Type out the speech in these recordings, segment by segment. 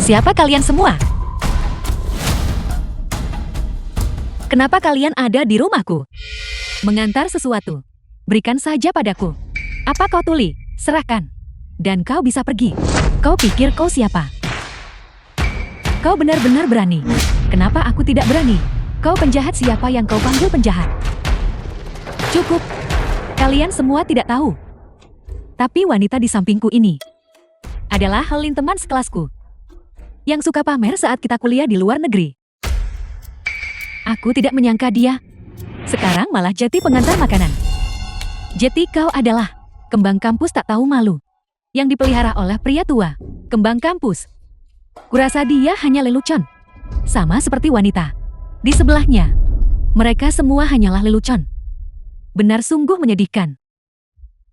Siapa kalian semua? Kenapa kalian ada di rumahku? Mengantar sesuatu. Berikan saja padaku. Apa kau tuli? Serahkan. Dan kau bisa pergi. Kau pikir kau siapa? Kau benar-benar berani. Kenapa aku tidak berani? Kau penjahat, siapa yang kau panggil penjahat? Cukup. Kalian semua tidak tahu. Tapi wanita di sampingku ini adalah Helin, teman sekelasku yang suka pamer saat kita kuliah di luar negeri. Aku tidak menyangka dia sekarang malah jadi pengantar makanan. Jadi kau adalah kembang kampus tak tahu malu yang dipelihara oleh pria tua. Kembang kampus. Kurasa dia hanya lelucon. Sama seperti wanita di sebelahnya. Mereka semua hanyalah lelucon. Benar sungguh menyedihkan.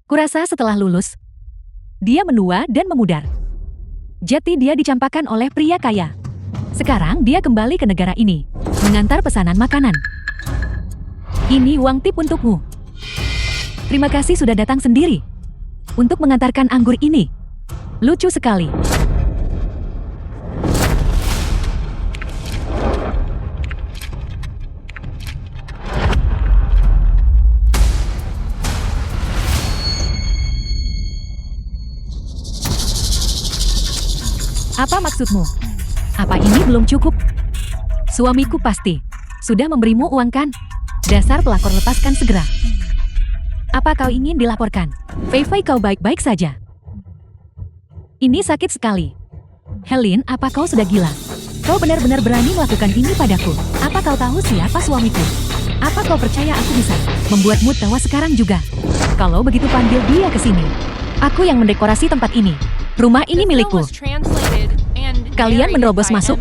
Kurasa setelah lulus, dia menua dan memudar. Jadi dia dicampakkan oleh pria kaya. Sekarang dia kembali ke negara ini, mengantar pesanan makanan. Ini uang tip untukmu. Terima kasih sudah datang sendiri untuk mengantarkan anggur ini. Lucu sekali. Apa maksudmu? Apa ini belum cukup? Suamiku pasti sudah memberimu uang kan? Dasar pelakor, lepaskan segera. Apa kau ingin dilaporkan? Fei Fei, kau baik-baik saja? Ini sakit sekali. Helin, apa kau sudah gila? Kau benar-benar berani melakukan ini padaku. Apa kau tahu siapa suamiku? Apa kau percaya aku bisa membuatmu tewas sekarang juga? Kalau begitu panggil dia ke sini. Aku yang mendekorasi tempat ini. Rumah ini milikku. Kalian menerobos masuk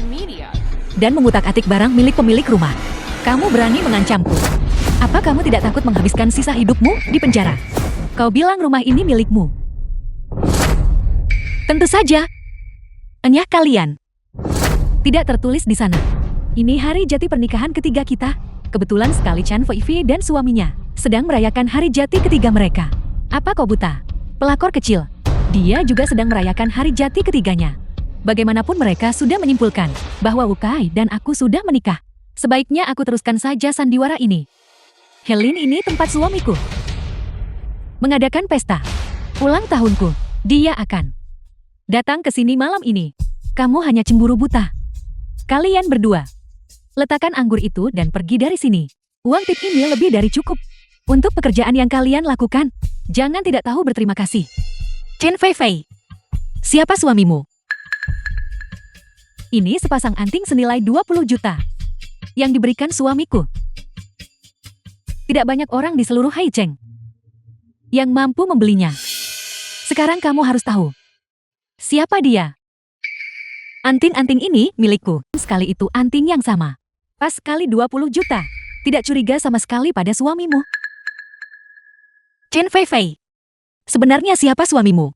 dan mengutak-atik barang milik pemilik rumah. Kamu berani mengancamku. Apa kamu tidak takut menghabiskan sisa hidupmu di penjara? Kau bilang rumah ini milikmu. Tentu saja. Enyah kalian. Tidak tertulis di sana. Ini hari jati pernikahan ketiga kita. Kebetulan sekali Chan Fei Fei dan suaminya sedang merayakan hari jati ketiga mereka. Apa kau buta? Pelakor kecil. Dia juga sedang merayakan hari jati ketiganya. Bagaimanapun mereka sudah menyimpulkan bahwa Wu Kai dan aku sudah menikah. Sebaiknya aku teruskan saja sandiwara ini. Helin, ini tempat suamiku mengadakan pesta ulang tahunku. Dia akan datang ke sini malam ini. Kamu hanya cemburu buta. Kalian berdua, letakkan anggur itu dan pergi dari sini. Uang tip ini lebih dari cukup untuk pekerjaan yang kalian lakukan. Jangan tidak tahu berterima kasih. Chen Fei Fei, siapa suamimu? Ini sepasang anting senilai 20 juta yang diberikan suamiku. Tidak banyak orang di seluruh Haicheng yang mampu membelinya. Sekarang kamu harus tahu siapa dia. Anting-anting ini milikku. Sekali itu anting yang sama. Pas sekali 20 juta. Tidak curiga sama sekali pada suamimu. Chen Fei Fei, sebenarnya siapa suamimu?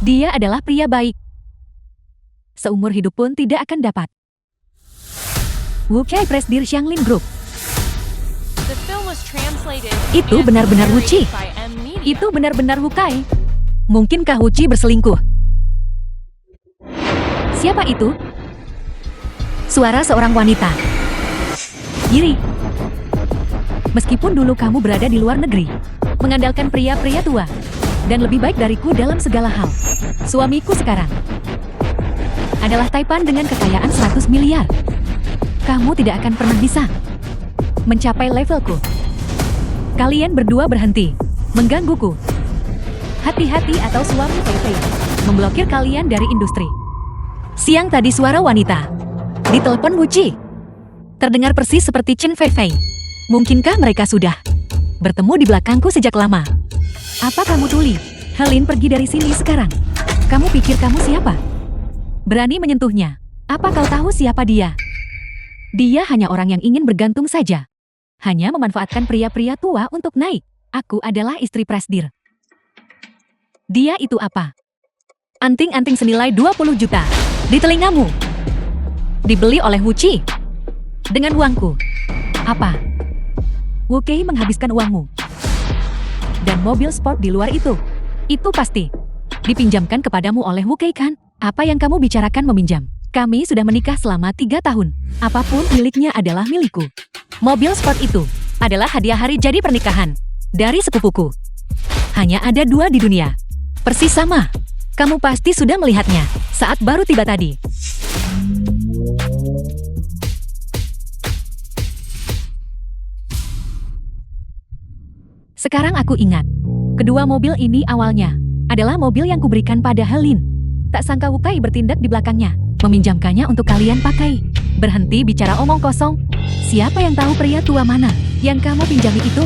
Dia adalah pria baik. Seumur hidup pun tidak akan dapat. Wu Kai Presdir Xianglin Group. Itu benar-benar Wu Chi. Itu benar-benar Wu Kai. Mungkinkah Wu Chi berselingkuh? Siapa itu? Suara seorang wanita. Iri. Meskipun dulu kamu berada di luar negeri, mengandalkan pria-pria tua, dan lebih baik dariku dalam segala hal, suamiku sekarang adalah Taipan dengan kekayaan 100 miliar. Kamu tidak akan pernah bisa mencapai levelku. Kalian berdua berhenti menggangguku. Hati-hati atau suami Fei Fei memblokir kalian dari industri. Siang tadi suara wanita di telepon Wu Chi terdengar persis seperti Chen Fei Fei. Mungkinkah mereka sudah bertemu di belakangku sejak lama? Apa kamu tuli? Helin, pergi dari sini sekarang. Kamu pikir kamu siapa? Berani menyentuhnya. Apa kau tahu siapa dia? Dia hanya orang yang ingin bergantung saja. Hanya memanfaatkan pria-pria tua untuk naik. Aku adalah istri Presdir. Dia itu apa? Anting-anting senilai 20 juta. Di telingamu. Dibeli oleh Wu Chi. Dengan uangku. Apa? Wu Kai menghabiskan uangmu. Dan mobil sport di luar itu. Itu pasti dipinjamkan kepadamu oleh Wu Kai kan? Apa yang kamu bicarakan meminjam? Kami sudah menikah selama 3 tahun. Apapun miliknya adalah milikku. Mobil sport itu adalah hadiah hari jadi pernikahan dari sepupuku. Hanya ada 2 di dunia. Persis sama. Kamu pasti sudah melihatnya saat baru tiba tadi. Sekarang aku ingat. Kedua mobil ini awalnya adalah mobil yang kuberikan pada Helin. Tak sangka Wukai bertindak di belakangnya, meminjamkannya untuk kalian pakai. Berhenti bicara omong kosong. Siapa yang tahu pria tua mana yang kamu pinjami itu?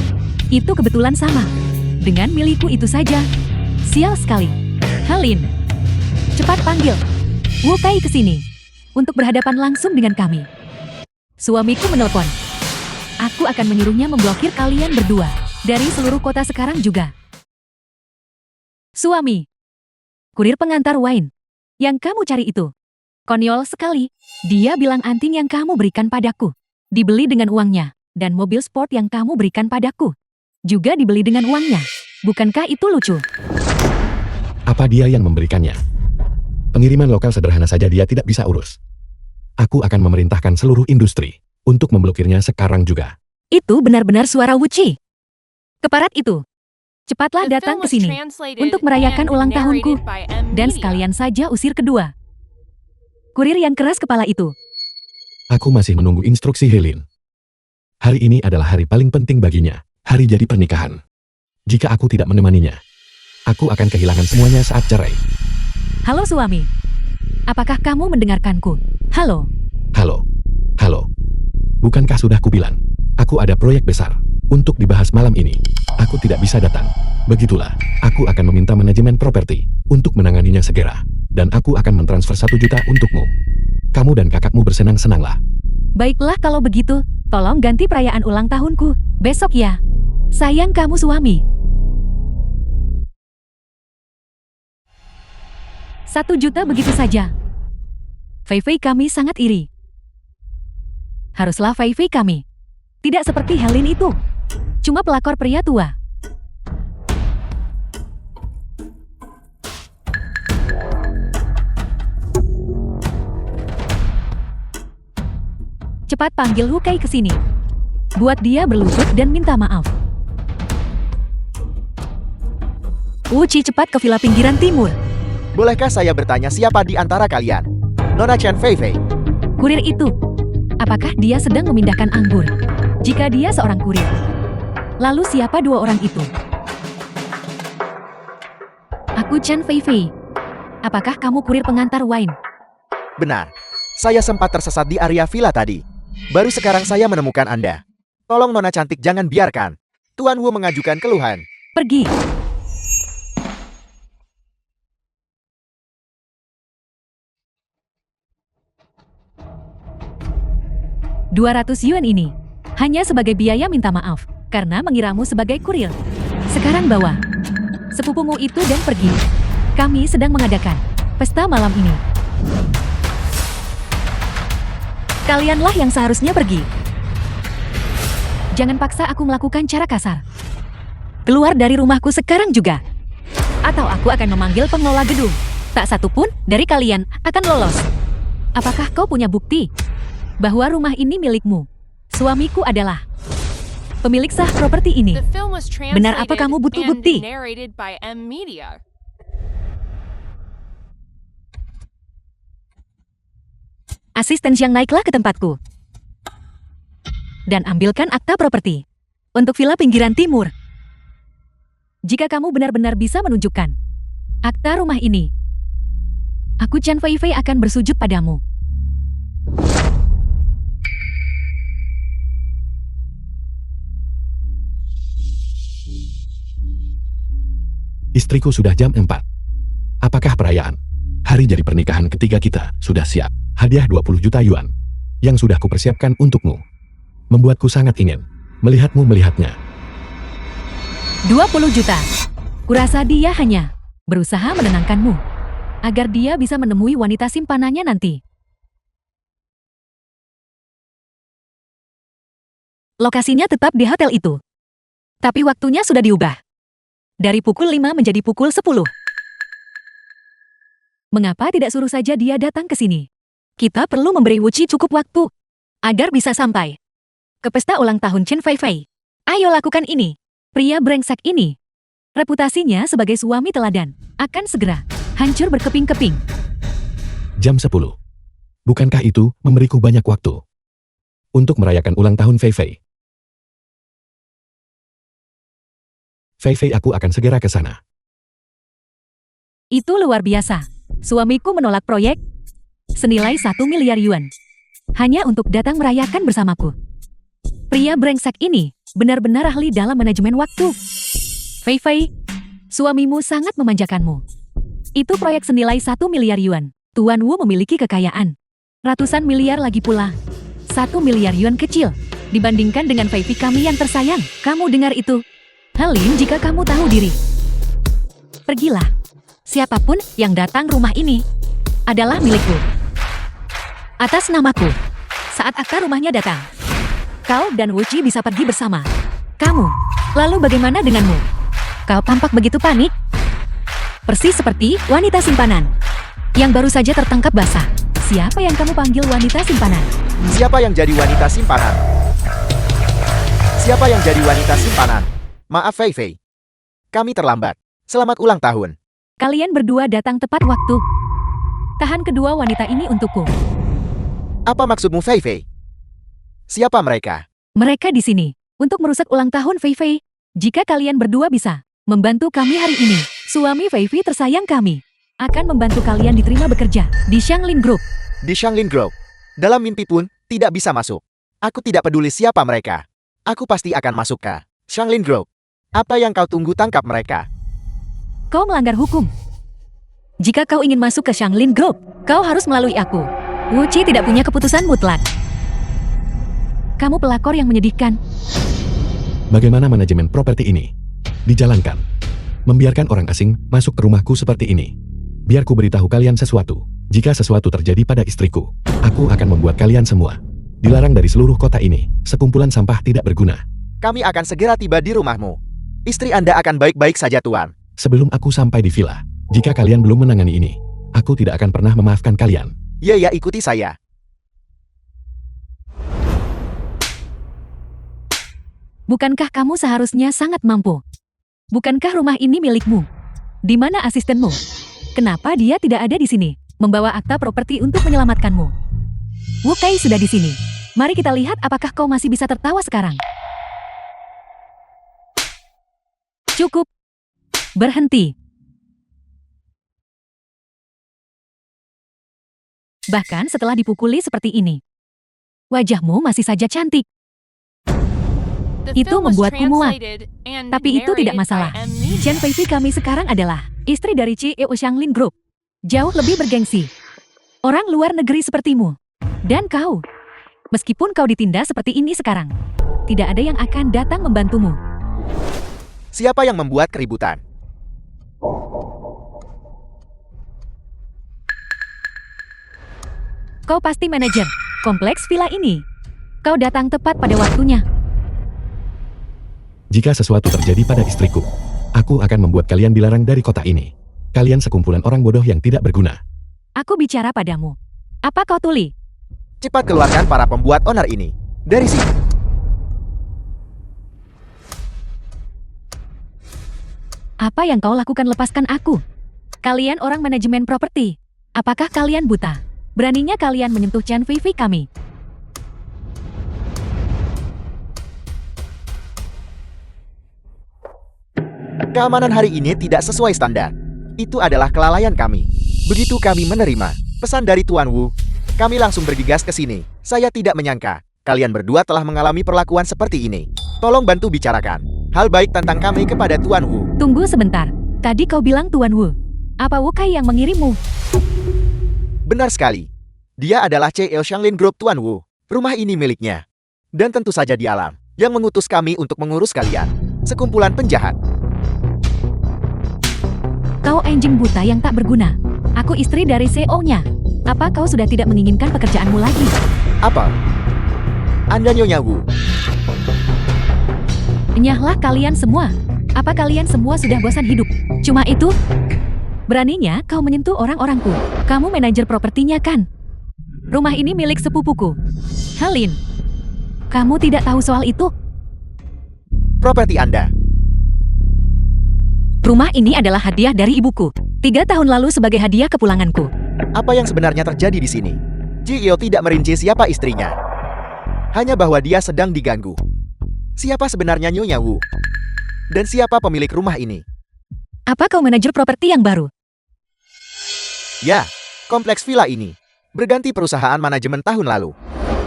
Itu kebetulan sama dengan milikku itu saja. Sial sekali. Helin, cepat panggil Wukai ke sini untuk berhadapan langsung dengan kami. Suamiku menelpon. Aku akan menyuruhnya memblokir kalian berdua dari seluruh kota sekarang juga. Suami, kurir pengantar wine yang kamu cari itu konyol sekali. Dia bilang anting yang kamu berikan padaku dibeli dengan uangnya, dan mobil sport yang kamu berikan padaku juga dibeli dengan uangnya. Bukankah itu lucu? Apa dia yang memberikannya? Pengiriman lokal sederhana saja dia tidak bisa urus. Aku akan memerintahkan seluruh industri untuk memblokirnya sekarang juga. Itu benar-benar suara Wuci. Keparat itu, cepatlah datang ke sini untuk merayakan ulang tahunku dan sekalian saja usir kedua kurir yang keras kepala itu. Aku masih menunggu instruksi Helin. Hari ini adalah hari paling penting baginya, hari jadi pernikahan. Jika aku tidak menemaninya, aku akan kehilangan semuanya saat cerai. Halo suami, apakah kamu mendengarkanku? Halo. Halo. Halo. Bukankah sudah kubilang, aku ada proyek besar untuk dibahas malam ini. Aku tidak bisa datang. Begitulah, aku akan meminta manajemen properti untuk menanganinya segera. Dan aku akan mentransfer 1 juta untukmu. Kamu dan kakakmu bersenang-senanglah. Baiklah kalau begitu, tolong ganti perayaan ulang tahunku besok ya. Sayang kamu suami. 1 juta begitu saja. Fei kami sangat iri. Haruslah Fei kami tidak seperti Helin itu. Cuma pelakor pria tua. Cepat panggil Wukai ke sini. Buat dia berlutut dan minta maaf. Wuci cepat ke villa pinggiran timur. Bolehkah saya bertanya siapa di antara kalian? Nona Chen Fei. Kurir itu. Apakah dia sedang memindahkan anggur? Jika dia seorang kurir, lalu siapa 2 orang itu? Aku Chen Fei. Apakah kamu kurir pengantar wine? Benar. Saya sempat tersesat di area villa tadi. Baru sekarang saya menemukan Anda. Tolong Nona cantik jangan biarkan Tuan Wu mengajukan keluhan. Pergi. $200 ini hanya sebagai biaya minta maaf karena mengiramu sebagai kurir. Sekarang bawa sepupumu itu dan pergi. Kami sedang mengadakan pesta malam ini. Kalianlah yang seharusnya pergi. Jangan paksa aku melakukan cara kasar. Keluar dari rumahku sekarang juga. Atau aku akan memanggil pengelola gedung. Tak satu pun dari kalian akan lolos. Apakah kau punya bukti bahwa rumah ini milikmu? Suamiku adalah pemilik sah properti ini. Benar apa kamu butuh bukti? Asisten Xiang naiklah ke tempatku. Dan ambilkan akta properti untuk villa pinggiran timur. Jika kamu benar-benar bisa menunjukkan akta rumah ini, aku Chen Fei akan bersujud padamu. Istriku sudah jam 4. Apakah perayaan hari jadi pernikahan ketiga kita sudah siap? Hadiah 20 juta yuan yang sudah kupersiapkan untukmu. Membuatku sangat ingin melihatmu melihatnya. 20 juta. Kurasa dia hanya berusaha menenangkanmu agar dia bisa menemui wanita simpanannya nanti. Lokasinya tetap di hotel itu. Tapi waktunya sudah diubah. Dari pukul 5 menjadi pukul 10. Mengapa tidak suruh saja dia datang ke sini? Kita perlu memberi Wuci cukup waktu agar bisa sampai ke pesta ulang tahun Chen Feifei. Ayo lakukan ini. Pria brengsek ini, reputasinya sebagai suami teladan, akan segera hancur berkeping-keping. Jam 10. Bukankah itu memberiku banyak waktu untuk merayakan ulang tahun Feifei? Feifei, aku akan segera ke sana. Itu luar biasa. Suamiku menolak proyek senilai 1 miliar yuan hanya untuk datang merayakan bersamaku. Pria brengsek ini benar-benar ahli dalam manajemen waktu. Feifei, suamimu sangat memanjakanmu. Itu proyek senilai 1 miliar yuan. Tuan Wu memiliki kekayaan ratusan miliar lagi pula. 1 miliar yuan kecil dibandingkan dengan Feifei kami yang tersayang. Kamu dengar itu? Halim, jika kamu tahu diri, pergilah. Siapapun yang datang rumah ini adalah milikku. Atas namaku. Saat akta rumahnya datang, kau dan Wuci bisa pergi bersama. Kamu, lalu bagaimana denganmu? Kau tampak begitu panik. Persis seperti wanita simpanan yang baru saja tertangkap basah. Siapa yang kamu panggil wanita simpanan? Siapa yang jadi wanita simpanan? Siapa yang jadi wanita simpanan? Maaf Feifei. Kami terlambat. Selamat ulang tahun. Kalian berdua datang tepat waktu. Tahan kedua wanita ini untukku. Apa maksudmu Feifei? Siapa mereka? Mereka di sini untuk merusak ulang tahun Feifei. Jika kalian berdua bisa membantu kami hari ini, suami Feifei tersayang kami akan membantu kalian diterima bekerja di Shanglin Group. Di Shanglin Group. Dalam mimpi pun tidak bisa masuk. Aku tidak peduli siapa mereka. Aku pasti akan masuk ke Shanglin Group. Apa yang kau tunggu, tangkap mereka. Kau melanggar hukum. Jika kau ingin masuk ke Shanglin Group, kau harus melalui aku. Wuci tidak punya keputusan mutlak. Kamu pelakor yang menyedihkan. Bagaimana manajemen properti ini dijalankan? Membiarkan orang asing masuk ke rumahku seperti ini. Biar ku beritahu kalian sesuatu. Jika sesuatu terjadi pada istriku, aku akan membuat kalian semua dilarang dari seluruh kota ini. Sekumpulan sampah tidak berguna. Kami akan segera tiba di rumahmu. Istri Anda akan baik-baik saja, Tuan. Sebelum aku sampai di villa, jika kalian belum menangani ini, aku tidak akan pernah memaafkan kalian. Ya, ikuti saya. Bukankah kamu seharusnya sangat mampu? Bukankah rumah ini milikmu? Di mana asistenmu? Kenapa dia tidak ada di sini, membawa akta properti untuk menyelamatkanmu? Wu Kai sudah di sini. Mari kita lihat apakah kau masih bisa tertawa sekarang. Cukup. Berhenti. Bahkan setelah dipukuli seperti ini, wajahmu masih saja cantik. Itu membuatku muak. Tapi itu tidak masalah. Chen Feifei kami sekarang adalah istri dari CEO Shanglin Group. Jauh lebih bergengsi. Orang luar negeri sepertimu. Dan kau. Meskipun kau ditindas seperti ini sekarang, tidak ada yang akan datang membantumu. Siapa yang membuat keributan? Kau pasti manajer kompleks villa ini. Kau datang tepat pada waktunya. Jika sesuatu terjadi pada istriku, aku akan membuat kalian dilarang dari kota ini. Kalian sekumpulan orang bodoh yang tidak berguna. Aku bicara padamu. Apa kau tuli? Cepat keluarkan para pembuat onar ini dari sini. Apa yang kau lakukan, lepaskan aku. Kalian orang manajemen properti. Apakah kalian buta? Beraninya kalian menyentuh Chen Feifei kami. Keamanan hari ini tidak sesuai standar. Itu adalah kelalaian kami. Begitu kami menerima pesan dari Tuan Wu, kami langsung bergegas ke sini. Saya tidak menyangka kalian berdua telah mengalami perlakuan seperti ini. Tolong bantu bicarakan hal baik tentang kami kepada Tuan Wu. Tunggu sebentar. Tadi kau bilang Tuan Wu. Apa Wu Kai yang mengirimmu? Benar sekali. Dia adalah CEO Shanglin Group Tuan Wu. Rumah ini miliknya. Dan tentu saja dialah yang mengutus kami untuk mengurus kalian. Sekumpulan penjahat. Kau anjing buta yang tak berguna. Aku istri dari CEO-nya. Apa kau sudah tidak menginginkan pekerjaanmu lagi? Apa? Anda Nyonya Wu. Nyahlah kalian semua. Apa kalian semua sudah bosan hidup? Cuma itu? Beraninya kau menyentuh orang-orangku. Kamu manajer propertinya kan? Rumah ini milik sepupuku. Helin, kamu tidak tahu soal itu? Properti Anda. Rumah ini adalah hadiah dari ibuku. 3 tahun lalu sebagai hadiah kepulanganku. Apa yang sebenarnya terjadi di sini? Ji Io tidak merinci siapa istrinya. Hanya bahwa dia sedang diganggu. Siapa sebenarnya Nyonya Wu? Dan siapa pemilik rumah ini? Apa kau manajer properti yang baru? Ya, kompleks villa ini berganti perusahaan manajemen tahun lalu.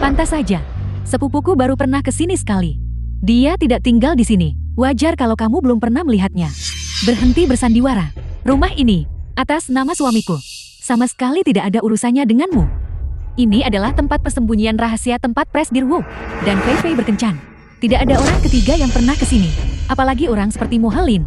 Pantas saja. Sepupuku baru pernah ke sini sekali. Dia tidak tinggal di sini. Wajar kalau kamu belum pernah melihatnya. Berhenti bersandiwara. Rumah ini atas nama suamiku. Sama sekali tidak ada urusannya denganmu. Ini adalah tempat persembunyian rahasia tempat Presdir Wu dan Fei Fei berkencan. Tidak ada orang ketiga yang pernah ke sini. Apalagi orang seperti Helin.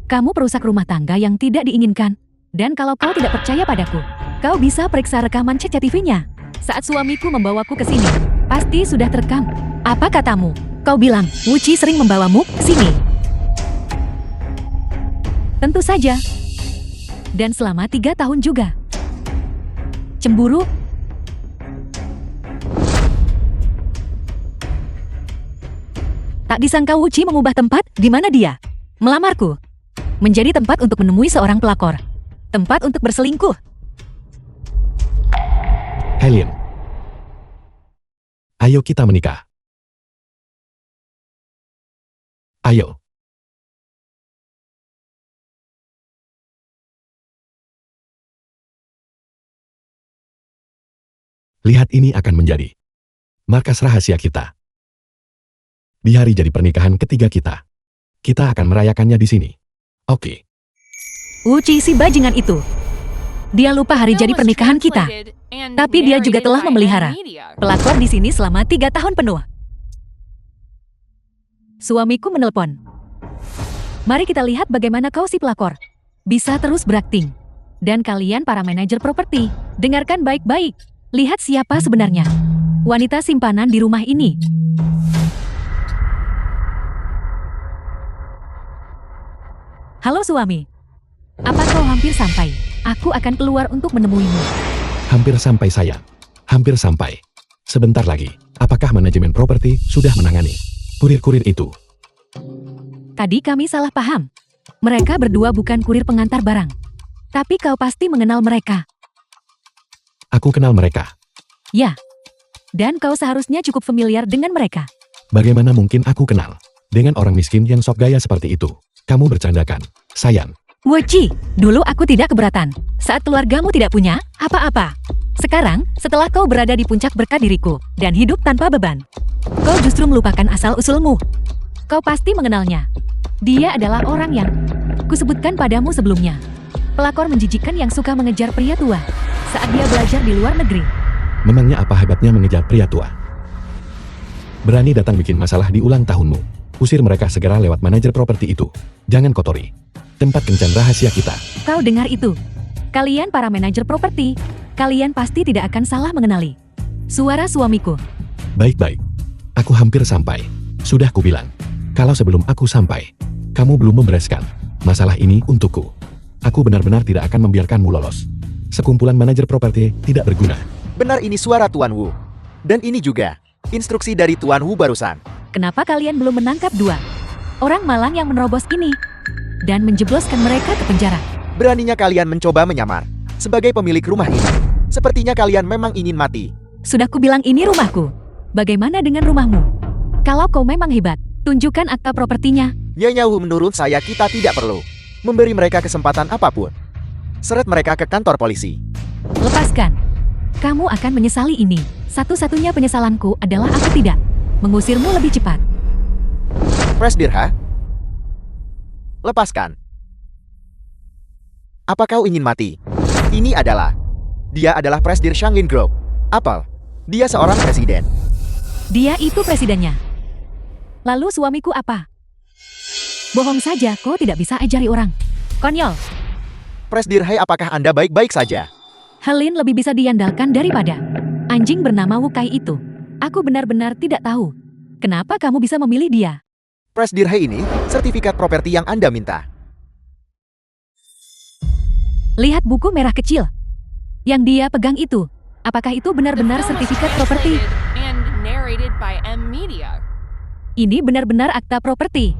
Kamu perusak rumah tangga yang tidak diinginkan. Dan kalau kau tidak percaya padaku, kau bisa periksa rekaman CCTV-nya. Saat suamiku membawaku ke sini, pasti sudah terekam. Apa katamu? Kau bilang Wu Qi sering membawamu ke sini. Tentu saja. Dan selama 3 tahun juga. Cemburu? Tak disangka Wu Qi mengubah tempat di mana dia melamarku. Menjadi tempat untuk menemui seorang pelakor. Tempat untuk berselingkuh. Helin. Ayo kita menikah. Ayo. Lihat, ini akan menjadi markas rahasia kita. Di hari jadi pernikahan ketiga kita akan merayakannya di sini. Oke. Wu Qi si bajingan itu. Dia lupa hari jadi pernikahan kita. Tapi dia juga telah memelihara pelakor di sini selama 3 tahun penuh. Suamiku menelpon. Mari kita lihat bagaimana kau si pelakor bisa terus berakting. Dan kalian para manajer properti, dengarkan baik-baik. Lihat siapa sebenarnya wanita simpanan di rumah ini. Halo suami. Apa kau hampir sampai? Aku akan keluar untuk menemuimu. Hampir sampai sayang. Hampir sampai. Sebentar lagi. Apakah manajemen properti sudah menangani kurir-kurir itu? Tadi kami salah paham. Mereka berdua bukan kurir pengantar barang. Tapi kau pasti mengenal mereka. Aku kenal mereka. Ya. Dan kau seharusnya cukup familiar dengan mereka. Bagaimana mungkin aku kenal dengan orang miskin yang sok gaya seperti itu? Kamu bercandakan, sayang. Wu Qi, dulu aku tidak keberatan saat keluargamu tidak punya apa-apa. Sekarang, setelah kau berada di puncak berkat diriku dan hidup tanpa beban, kau justru melupakan asal-usulmu. Kau pasti mengenalnya. Dia adalah orang yang kusebutkan padamu sebelumnya. Pelakor menjijikan yang suka mengejar pria tua saat dia belajar di luar negeri. Memangnya apa hebatnya mengejar pria tua? Berani datang bikin masalah di ulang tahunmu. Usir mereka segera lewat manajer properti itu. Jangan kotori tempat kencan rahasia kita. Kau dengar itu? Kalian para manajer properti, kalian pasti tidak akan salah mengenali suara suamiku. Baik-baik. Aku hampir sampai. Sudah kubilang. Kalau sebelum aku sampai, kamu belum membereskan masalah ini untukku, aku benar-benar tidak akan membiarkanmu lolos. Sekumpulan manajer properti tidak berguna. Benar, ini suara Tuan Wu. Dan ini juga instruksi dari Tuan Wu barusan. Kenapa kalian belum menangkap 2 orang malang yang menerobos ini dan menjebloskan mereka ke penjara? Beraninya kalian mencoba menyamar sebagai pemilik rumah ini. Sepertinya kalian memang ingin mati. Sudah kubilang ini rumahku. Bagaimana dengan rumahmu? Kalau kau memang hebat, tunjukkan akta propertinya. Nyonya Wu, menurut saya kita tidak perlu memberi mereka kesempatan apapun. Seret mereka ke kantor polisi. Lepaskan. Kamu akan menyesali ini. Satu-satunya penyesalanku adalah aku tidak mengusirmu lebih cepat. Presdir Ha? Lepaskan. Apa kau ingin mati? Ini adalah... Dia adalah Presdir Shanglin Group. Apel. Dia seorang presiden. Dia itu presidennya. Lalu suamiku apa? Bohong saja, kau tidak bisa ajari orang. Konyol. Presdir Hai, apakah Anda baik-baik saja? Helin lebih bisa diandalkan daripada anjing bernama Wu Kai itu. Aku benar-benar tidak tahu. Kenapa kamu bisa memilih dia? Presdir Hai, ini sertifikat properti yang Anda minta. Lihat buku merah kecil. Yang dia pegang itu. Apakah itu benar-benar sertifikat properti? Ini benar-benar akta properti.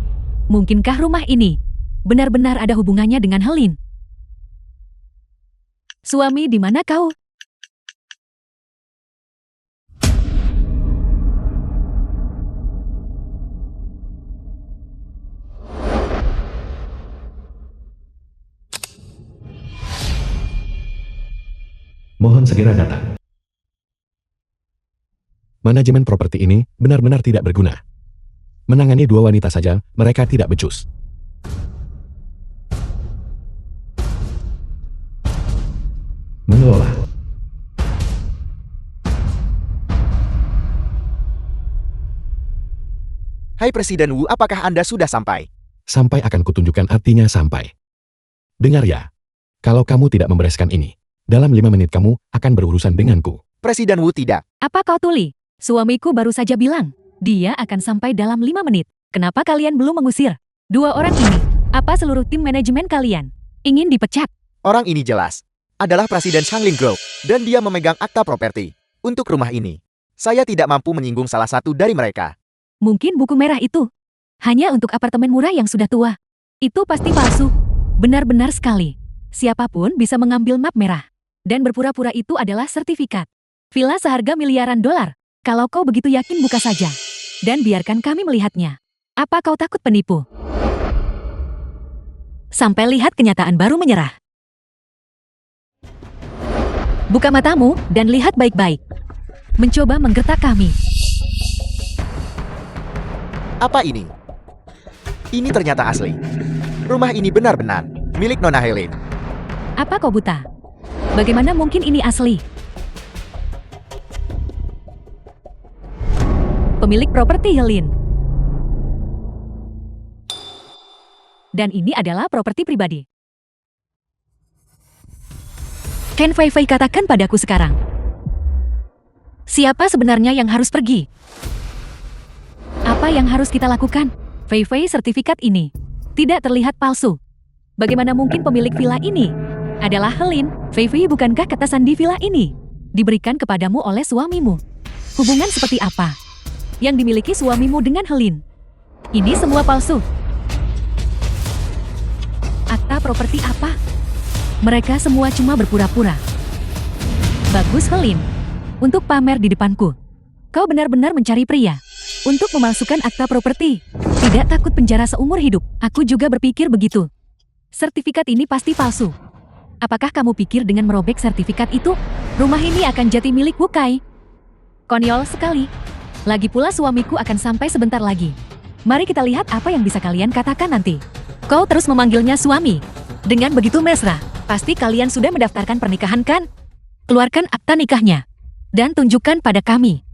Mungkinkah rumah ini benar-benar ada hubungannya dengan Helin? Suami, di mana kau? Mohon segera datang. Manajemen properti ini benar-benar tidak berguna. Menangani 2 wanita saja, mereka tidak becus. Mengelola. Hai Presiden Wu, apakah Anda sudah sampai? Sampai akan kutunjukkan artinya sampai. Dengar ya, kalau kamu tidak membereskan ini, dalam 5 menit kamu akan berurusan denganku. Presiden Wu tidak. Apa kau tuli? Suamiku baru saja bilang, dia akan sampai dalam 5 menit. Kenapa kalian belum mengusir 2 orang ini? Apa seluruh tim manajemen kalian ingin dipecat? Orang ini jelas adalah Presiden Shangling Group, dan dia memegang akta properti untuk rumah ini. Saya tidak mampu menyinggung salah satu dari mereka. Mungkin buku merah itu hanya untuk apartemen murah yang sudah tua. Itu pasti palsu. Benar-benar sekali. Siapapun bisa mengambil map merah dan berpura-pura itu adalah sertifikat. Villa seharga miliaran dolar. Kalau kau begitu yakin, buka saja dan biarkan kami melihatnya. Apa kau takut penipu? Sampai lihat kenyataan baru menyerah. Buka matamu dan lihat baik-baik. Mencoba menggertak kami. Apa ini? Ini ternyata asli. Rumah ini benar-benar milik Nona Helin. Apa kau buta? Bagaimana mungkin ini asli? Pemilik properti Helin. Dan ini adalah properti pribadi. Ken Fei Fei, katakan padaku sekarang. Siapa sebenarnya yang harus pergi? Apa yang harus kita lakukan? Fei Fei, sertifikat ini tidak terlihat palsu. Bagaimana mungkin pemilik villa ini adalah Helin? Fei Fei, bukankah kata sandi villa ini diberikan kepadamu oleh suamimu? Hubungan seperti apa yang dimiliki suamimu dengan Helin? Ini semua palsu. Akta properti apa? Mereka semua cuma berpura-pura. Bagus Helin, untuk pamer di depanku. Kau benar-benar mencari pria untuk memalsukan akta properti. Tidak takut penjara seumur hidup. Aku juga berpikir begitu. Sertifikat ini pasti palsu. Apakah kamu pikir dengan merobek sertifikat itu, rumah ini akan jadi milik Wu Kai? Konyol sekali. Lagi pula suamiku akan sampai sebentar lagi. Mari kita lihat apa yang bisa kalian katakan nanti. Kau terus memanggilnya suami. Dengan begitu mesra, pasti kalian sudah mendaftarkan pernikahan kan? Keluarkan akta nikahnya dan tunjukkan pada kami.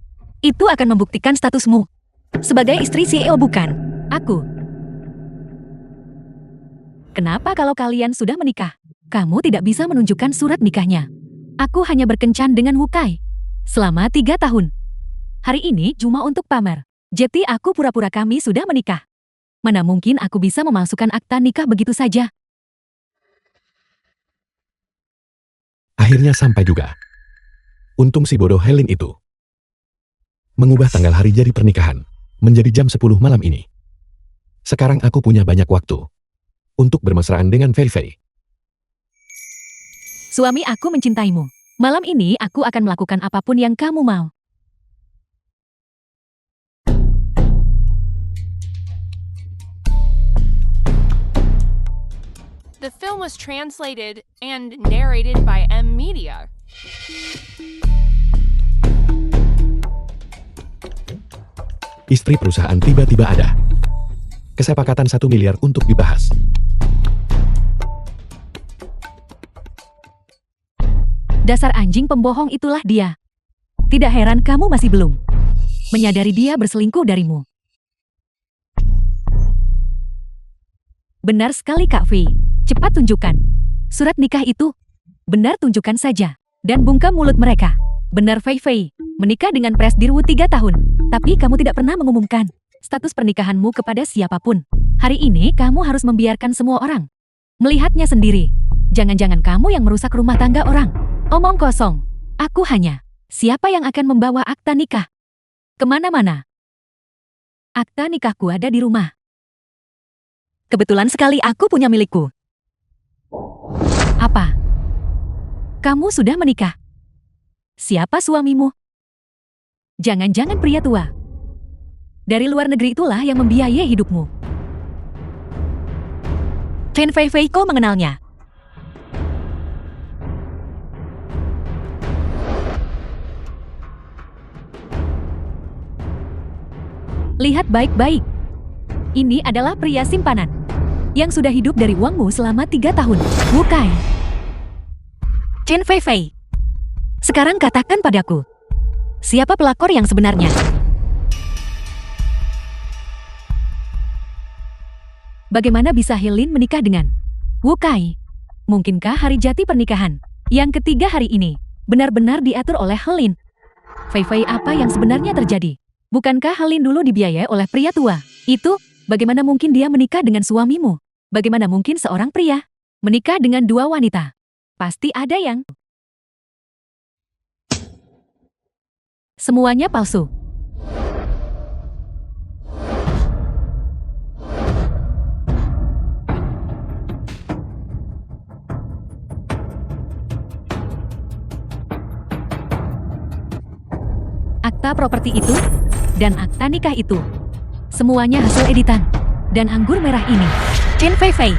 Itu akan membuktikan statusmu sebagai istri CEO, bukan aku. Kenapa kalau kalian sudah menikah, kamu tidak bisa menunjukkan surat nikahnya? Aku hanya berkencan dengan Wu Kai selama 3 tahun. Hari ini cuma untuk pamer. Jadi aku pura-pura kami sudah menikah. Mana mungkin aku bisa memalsukan akta nikah begitu saja? Akhirnya sampai juga. Untung si bodoh Helin itu mengubah tanggal hari jadi pernikahan menjadi jam 10 malam ini. Sekarang aku punya banyak waktu untuk bermesraan dengan Fei Fei. Suami, aku mencintaimu. Malam ini aku akan melakukan apapun yang kamu mau. The film was translated and narrated by M Media. Istri perusahaan tiba-tiba ada. Kesepakatan 1 miliar untuk dibahas. Dasar anjing pembohong, itulah dia. Tidak heran kamu masih belum menyadari dia berselingkuh darimu. Benar sekali Kak Fei. Cepat tunjukkan surat nikah itu. Benar, tunjukkan saja. Dan bungkam mulut mereka. Benar Fei Fei, menikah dengan Presdir Wu 3 tahun. Tapi kamu tidak pernah mengumumkan status pernikahanmu kepada siapapun. Hari ini kamu harus membiarkan semua orang melihatnya sendiri. Jangan-jangan kamu yang merusak rumah tangga orang. Omong kosong. Aku hanya. Siapa yang akan membawa akta nikah? Kemana-mana. Akta nikahku ada di rumah. Kebetulan sekali aku punya milikku. Apa? Kamu sudah menikah? Siapa suamimu? Jangan-jangan pria tua. Dari luar negeri itulah yang membiayai hidupmu. Chen Fei Fei, kau mengenalnya? Lihat baik-baik. Ini adalah pria simpanan yang sudah hidup dari uangmu selama 3 tahun. Wu Kai. Chen Fei Fei. Sekarang katakan padaku, siapa pelakor yang sebenarnya? Bagaimana bisa Helin menikah dengan Wu Kai? Mungkinkah hari jati pernikahan yang ketiga hari ini benar-benar diatur oleh Helin? Fei Fei, apa yang sebenarnya terjadi? Bukankah Helin dulu dibiayai oleh pria tua? Itu, bagaimana mungkin dia menikah dengan suamimu? Bagaimana mungkin seorang pria menikah dengan 2 wanita? Pasti ada yang... Semuanya palsu. Akta properti itu dan akta nikah itu semuanya hasil editan. Dan anggur merah ini, Chen Fei Fei,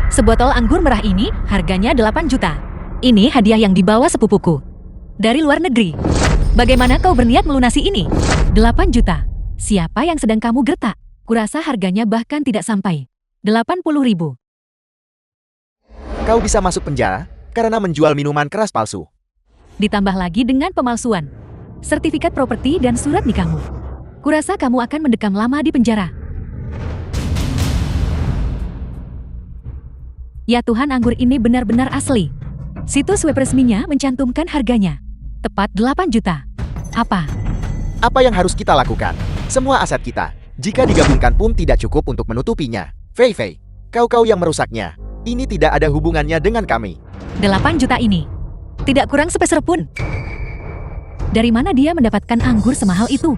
sebotol anggur merah ini harganya 8 juta. Ini hadiah yang dibawa sepupuku dari luar negeri. Bagaimana kau berniat melunasi ini? 8 juta. Siapa yang sedang kamu gertak? Kurasa harganya bahkan tidak sampai 80.000. Kau bisa masuk penjara karena menjual minuman keras palsu. Ditambah lagi dengan pemalsuan sertifikat properti dan surat nikahmu. Kurasa kamu akan mendekam lama di penjara. Ya Tuhan, anggur ini benar-benar asli. Situs web resminya mencantumkan harganya tepat 8 juta. Apa? Apa yang harus kita lakukan? Semua aset kita, jika digabungkan pun tidak cukup untuk menutupinya. Fei Fei, kau yang merusaknya. Ini tidak ada hubungannya dengan kami. 8 juta ini tidak kurang sepeser pun. Dari mana dia mendapatkan anggur semahal itu?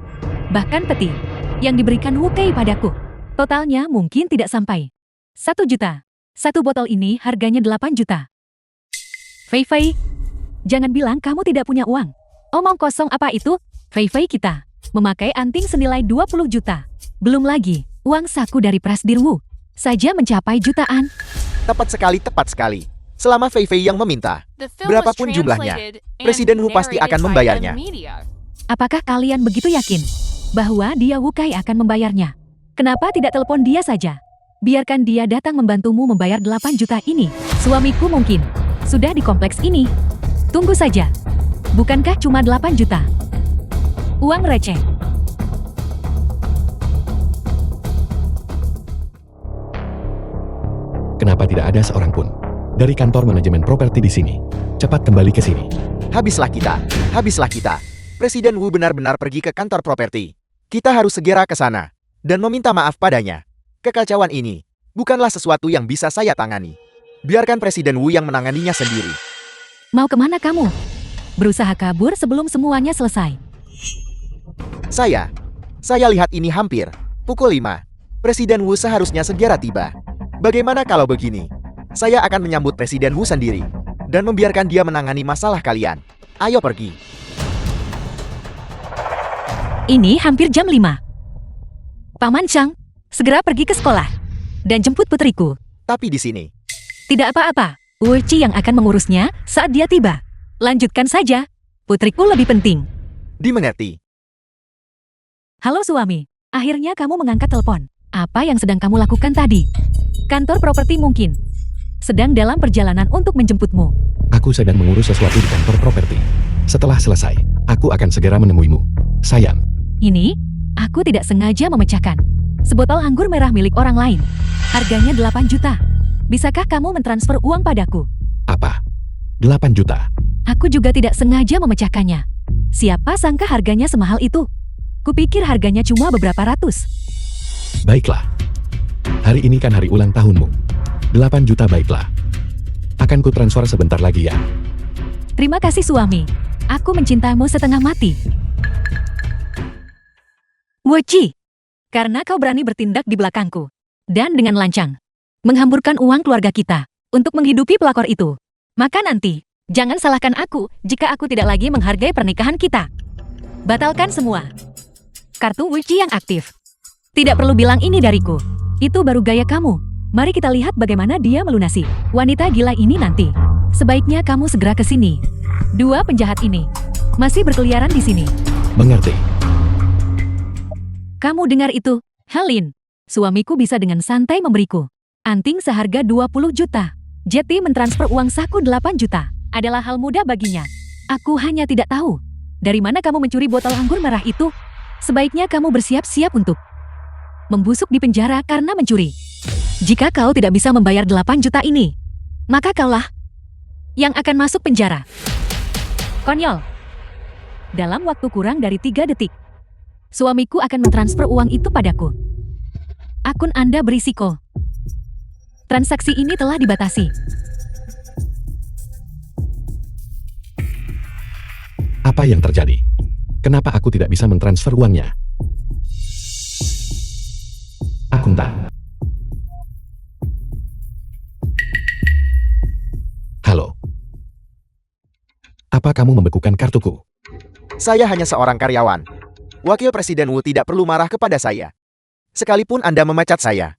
Bahkan peti yang diberikan Wu Kai padaku, totalnya mungkin tidak sampai 1 juta. Satu botol ini harganya 8 juta. Fei Fei, jangan bilang kamu tidak punya uang. Omong kosong apa itu? Fei Fei, kita memakai anting senilai 20 juta. Belum lagi uang saku dari Prasdir Wu saja mencapai jutaan. Tepat sekali. Selama Fei Fei yang meminta, The film was berapapun jumlahnya, translated and Presiden Wu pasti narrated akan by membayarnya. M-Media. Apakah kalian begitu yakin bahwa dia Wu Kai akan membayarnya? Kenapa tidak telepon dia saja? Biarkan dia datang membantumu membayar 8 juta ini. Suamiku mungkin sudah di kompleks ini. Tunggu saja. Bukankah cuma 8 juta? Uang receh. Kenapa tidak ada seorang pun dari kantor manajemen properti di sini? Cepat kembali ke sini. Habislah kita. Presiden Wu benar-benar pergi ke kantor properti. Kita harus segera ke sana dan meminta maaf padanya. Kekacauan ini bukanlah sesuatu yang bisa saya tangani. Biarkan Presiden Wu yang menanganinya sendiri. Mau kemana kamu? Berusaha kabur sebelum semuanya selesai. Saya lihat ini hampir pukul 5. Presiden Wu seharusnya segera tiba. Bagaimana kalau begini? Saya akan menyambut Presiden Wu sendiri dan membiarkan dia menangani masalah kalian. Ayo pergi. Ini hampir jam 5. Paman Chang, segera pergi ke sekolah dan jemput putriku. Tapi di sini, Tidak apa-apa, Wu Chi yang akan mengurusnya saat dia tiba. Lanjutkan saja, putriku lebih penting. dimengerti. Halo suami, akhirnya kamu mengangkat telepon. Apa yang sedang kamu lakukan tadi? Kantor properti mungkin sedang dalam perjalanan untuk menjemputmu. Aku sedang mengurus sesuatu di kantor properti. Setelah selesai, aku akan segera menemuimu. Sayang. Ini, aku tidak sengaja memecahkan sebotol anggur merah milik orang lain. Harganya 8 juta. Bisakah kamu mentransfer uang padaku? Apa? 8 juta. Aku juga tidak sengaja memecahkannya. Siapa sangka harganya semahal itu? Kupikir harganya cuma beberapa ratus. Baiklah. Hari ini kan hari ulang tahunmu. 8 juta baiklah. Akan ku transfer sebentar lagi ya. Terima kasih suami. Aku mencintaimu setengah mati. Wuci, karena kau berani bertindak di belakangku. Dan dengan lancang. Menghamburkan uang keluarga kita. Untuk menghidupi pelakor itu. Maka nanti, jangan salahkan aku jika aku tidak lagi menghargai pernikahan kita. Batalkan semua. Kartu Wuci yang aktif. Tidak perlu bilang ini dariku. Itu baru gaya kamu. Mari kita lihat bagaimana dia melunasi wanita gila ini nanti. Sebaiknya kamu segera ke sini. Dua penjahat ini masih berkeliaran di sini. Mengerti. Kamu dengar itu, Helin? Suamiku bisa dengan santai memberiku anting seharga 20 juta. Jetty mentransfer uang saku 8 juta. Adalah hal mudah baginya. Aku hanya tidak tahu dari mana kamu mencuri botol anggur merah itu. Sebaiknya kamu bersiap-siap untuk membusuk di penjara karena mencuri. Jika kau tidak bisa membayar 8 juta ini, maka kaulah yang akan masuk penjara. Konyol. Dalam waktu kurang dari 3 detik, suamiku akan mentransfer uang itu padaku. Akun Anda berisiko. Transaksi ini telah dibatasi. Apa yang terjadi? Kenapa aku tidak bisa mentransfer uangnya? Akuntan. Halo. Apa kamu membekukan kartuku? Saya hanya seorang karyawan. Wakil Presiden Wu tidak perlu marah kepada saya. Sekalipun Anda memecat saya,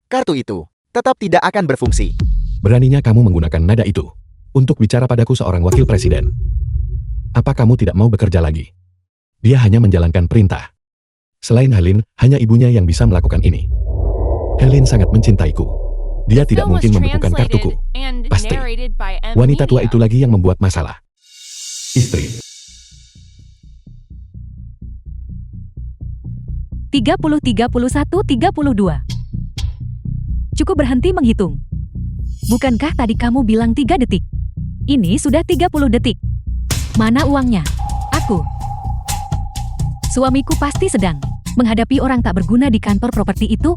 kartu itu tetap tidak akan berfungsi. Beraninya kamu menggunakan nada itu untuk bicara padaku seorang wakil presiden. Apa kamu tidak mau bekerja lagi? Dia hanya menjalankan perintah. Selain Helin, hanya ibunya yang bisa melakukan ini. Helin sangat mencintaiku. Dia tidak Film was mungkin membekukan kartuku. translated and Pasti. narrated by M Wanita tua Media. itu lagi yang membuat masalah. Istri. 30, 31, 32. Cukup berhenti menghitung. Bukankah tadi kamu bilang 3 detik? Ini sudah 30 detik. Mana uangnya? Aku. Suamiku pasti sedang menghadapi orang tak berguna di kantor properti itu.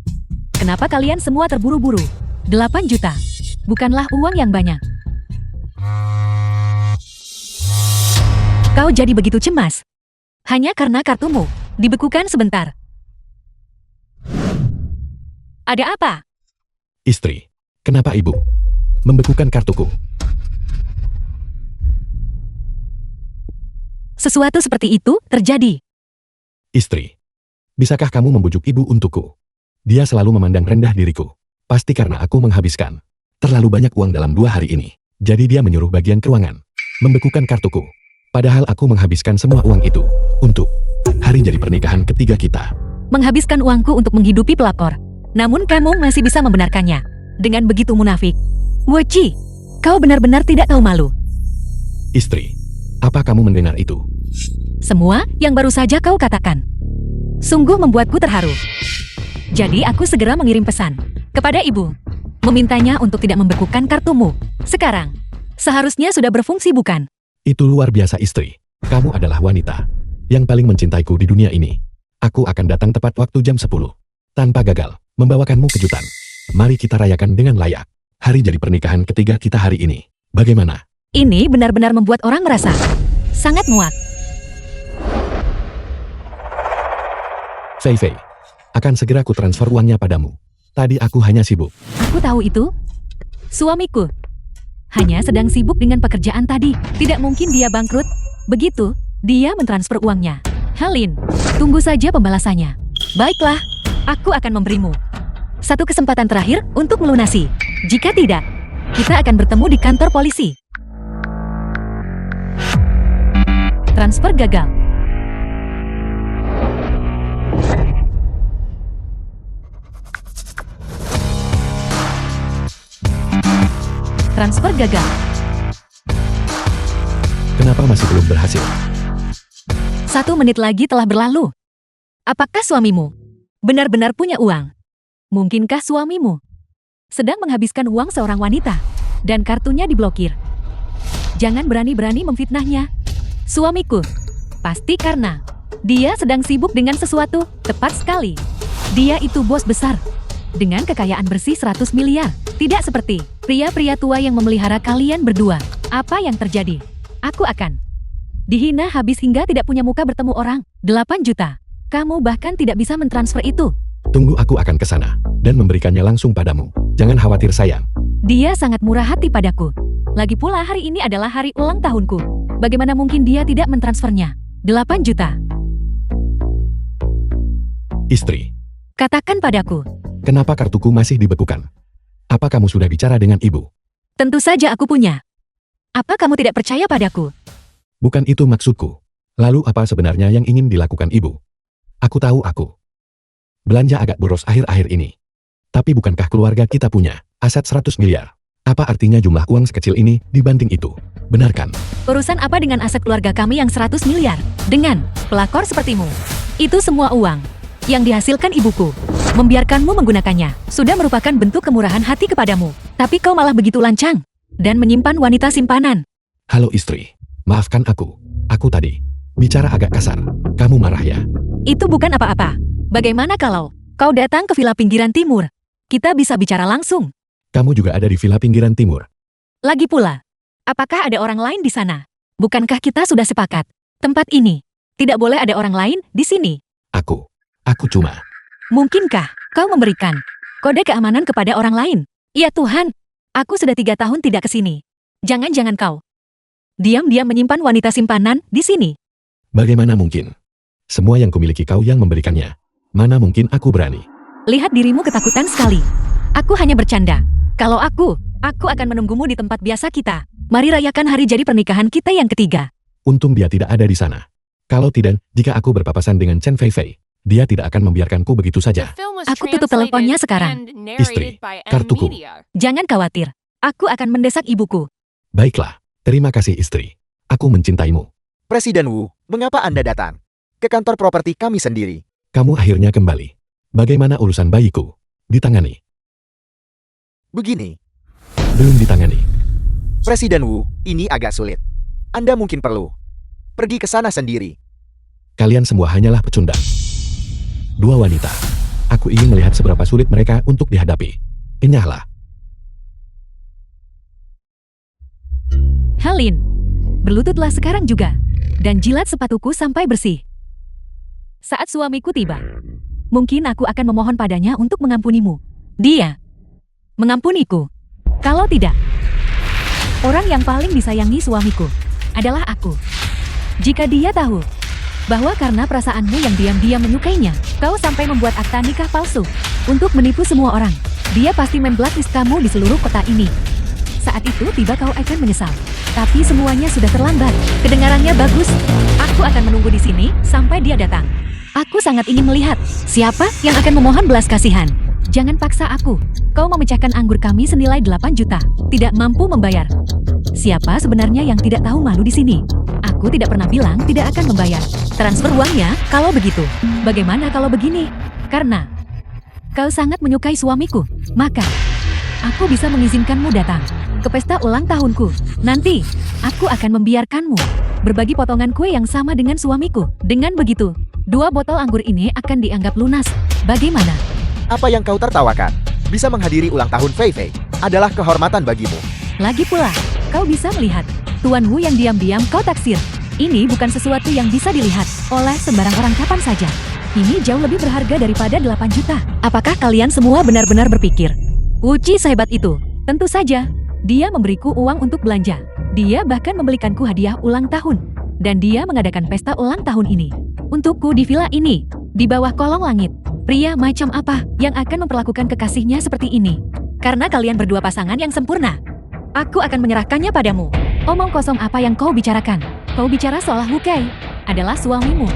Kenapa kalian semua terburu-buru? 8 juta. Bukanlah uang yang banyak. Kau jadi begitu cemas. Hanya karena kartumu dibekukan sebentar. Ada apa? Istri. Kenapa ibu membekukan kartuku? Sesuatu seperti itu terjadi. Istri. Bisakah kamu membujuk ibu untukku? Dia selalu memandang rendah diriku. Pasti karena aku menghabiskan terlalu banyak uang dalam 2 hari ini. Jadi dia menyuruh bagian keuangan membekukan kartuku. Padahal aku menghabiskan semua uang itu untuk hari jadi pernikahan ketiga kita. Menghabiskan uangku untuk menghidupi pelakor. Namun kamu masih bisa membenarkannya. Dengan begitu munafik. Wuci, kau benar-benar tidak tahu malu. Istri. Apa kamu mendengar itu? Semua yang baru saja kau katakan sungguh membuatku terharu. Jadi aku segera mengirim pesan kepada ibu, memintanya untuk tidak membekukan kartumu. Sekarang, seharusnya sudah berfungsi bukan? Itu luar biasa istri. Kamu adalah wanita yang paling mencintaiku di dunia ini. Aku akan datang tepat waktu jam 10. Tanpa gagal, membawakanmu kejutan. Mari kita rayakan dengan layak. Hari jadi pernikahan ketiga kita hari ini. Bagaimana? Ini benar-benar membuat orang merasa sangat muak. Fei Fei, akan segera ku transfer uangnya padamu. Tadi aku hanya sibuk. Aku tahu itu. Suamiku hanya sedang sibuk dengan pekerjaan tadi. Tidak mungkin dia bangkrut. Begitu, dia mentransfer uangnya. Helin, tunggu saja pembalasannya. Baiklah, aku akan memberimu satu kesempatan terakhir untuk melunasi. Jika tidak, kita akan bertemu di kantor polisi. Transfer gagal. Transfer gagal. Kenapa masih belum berhasil? 1 menit lagi telah berlalu. Apakah suamimu benar-benar punya uang? Mungkinkah suamimu sedang menghabiskan uang seorang wanita dan kartunya diblokir? Jangan berani-berani memfitnahnya. Suamiku, pasti karena dia sedang sibuk dengan sesuatu. Tepat sekali. Dia itu bos besar. dengan kekayaan bersih 100 miliar. Tidak seperti pria-pria tua yang memelihara kalian berdua. Apa yang terjadi? Aku akan dihina habis hingga tidak punya muka bertemu orang. 8 juta. Kamu bahkan tidak bisa mentransfer itu. Tunggu, aku akan ke sana dan memberikannya langsung padamu. Jangan khawatir sayang. Dia sangat murah hati padaku. Lagi pula hari ini adalah hari ulang tahunku. Bagaimana mungkin dia tidak mentransfernya? 8 juta. Istri, Katakan padaku. kenapa kartuku masih dibekukan? Apa kamu sudah bicara dengan ibu? Tentu saja aku punya. Apa kamu tidak percaya padaku? Bukan itu maksudku. Lalu apa sebenarnya yang ingin dilakukan ibu? Aku tahu aku belanja agak boros akhir-akhir ini. Tapi bukankah keluarga kita punya aset 100 miliar? Apa artinya jumlah uang sekecil ini dibanding itu? Benar kan? Urusan apa dengan aset keluarga kami yang 100 miliar? Dengan pelakor sepertimu. Itu semua uang yang dihasilkan ibuku. Membiarkanmu menggunakannya sudah merupakan bentuk kemurahan hati kepadamu. Tapi kau malah begitu lancang dan menyimpan wanita simpanan. Halo istri, maafkan aku. Aku tadi bicara agak kasar. Kamu marah ya? Itu bukan apa-apa. Bagaimana kalau kau datang ke villa pinggiran timur? Kita bisa bicara langsung. Kamu juga ada di villa pinggiran timur. Lagi pula, apakah ada orang lain di sana? Bukankah kita sudah sepakat? Tempat ini tidak boleh ada orang lain di sini. Aku cuma... Mungkinkah kau memberikan kode keamanan kepada orang lain? Ya Tuhan, aku sudah 3 tahun tidak ke sini. Jangan-jangan kau diam-diam menyimpan wanita simpanan di sini. Bagaimana mungkin? Semua yang kumiliki kau yang memberikannya. Mana mungkin aku berani? Lihat dirimu ketakutan sekali. Aku hanya bercanda. Kalau aku akan menunggumu di tempat biasa kita. Mari rayakan hari jadi pernikahan kita yang ketiga. Untung dia tidak ada di sana. Kalau tidak, jika aku berpapasan dengan Chen Fei Fei, dia tidak akan membiarkanku begitu saja. Aku tutup teleponnya sekarang. Istri, kartuku. Jangan khawatir. Aku akan mendesak ibuku. Baiklah, terima kasih istri. Aku mencintaimu. Presiden Wu, mengapa Anda datang ke kantor properti kami sendiri? Kamu akhirnya kembali. Bagaimana urusan bayiku? Ditangani? Begini, Belum ditangani. Presiden Wu, ini agak sulit. Anda mungkin perlu pergi ke sana sendiri. Kalian semua hanyalah pecundang. 2 wanita. Aku ingin melihat seberapa sulit mereka untuk dihadapi. Enyahlah. Halin, berlututlah sekarang juga. Dan jilat sepatuku sampai bersih. Saat suamiku tiba, mungkin aku akan memohon padanya untuk mengampunimu. Dia mengampuniku. Kalau tidak, orang yang paling disayangi suamiku adalah aku. Jika dia tahu bahwa karena perasaanmu yang diam-diam menyukainya, kau sampai membuat akta nikah palsu untuk menipu semua orang, dia pasti memblacklist kamu di seluruh kota ini. Saat itu tiba kau akan menyesal. Tapi semuanya sudah terlambat. Kedengarannya bagus. Aku akan menunggu di sini sampai dia datang. Aku sangat ingin melihat siapa yang akan memohon belas kasihan. Jangan paksa aku. Kau memecahkan anggur kami senilai 8 juta. Tidak mampu membayar. Siapa sebenarnya yang tidak tahu malu di sini? Aku tidak pernah bilang tidak akan membayar. Transfer uangnya kalau begitu. Bagaimana kalau begini? Karena kau sangat menyukai suamiku, maka aku bisa mengizinkanmu datang ke pesta ulang tahunku. Nanti, aku akan membiarkanmu berbagi potongan kue yang sama dengan suamiku. Dengan begitu, 2 botol anggur ini akan dianggap lunas. Bagaimana? Apa yang kau tertawakan? Bisa menghadiri ulang tahun Fei Fei adalah kehormatan bagimu. Lagi pula, kau bisa melihat Tuan Wu yang diam-diam kau taksir. Ini bukan sesuatu yang bisa dilihat oleh sembarang orang kapan saja. Ini jauh lebih berharga daripada 8 juta. Apakah kalian semua benar-benar berpikir Wuci sehebat itu? Tentu saja. Dia memberiku uang untuk belanja. Dia bahkan membelikanku hadiah ulang tahun. Dan dia mengadakan pesta ulang tahun ini untukku di villa ini, di bawah kolong langit. Pria macam apa yang akan memperlakukan kekasihnya seperti ini? Karena kalian berdua pasangan yang sempurna. Aku akan menyerahkannya padamu. Omong kosong apa yang kau bicarakan? Kau bicara seolah Wu Kei adalah suamimu.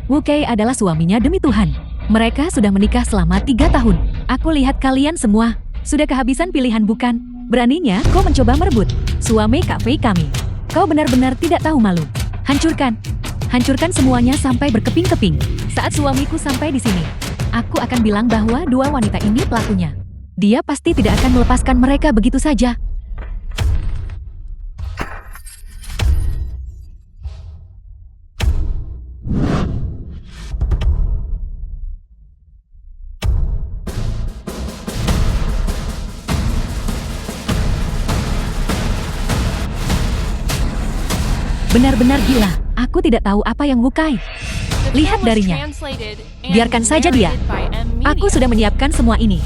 Wu Kei adalah suaminya demi Tuhan. Mereka sudah menikah selama 3 tahun. Aku lihat kalian semua sudah kehabisan pilihan bukan? Beraninya kau mencoba merebut suami Kak Fei kami. Kau benar-benar tidak tahu malu. Hancurkan. Hancurkan semuanya sampai berkeping-keping. Saat suamiku sampai di sini, aku akan bilang bahwa 2 wanita ini pelakunya. Dia pasti tidak akan melepaskan mereka begitu saja. Benar-benar gila. Aku tidak tahu apa yang Wukai. The Lihat film was darinya. translated and Biarkan saja dia. narrated by M Aku Media. sudah menyiapkan semua ini.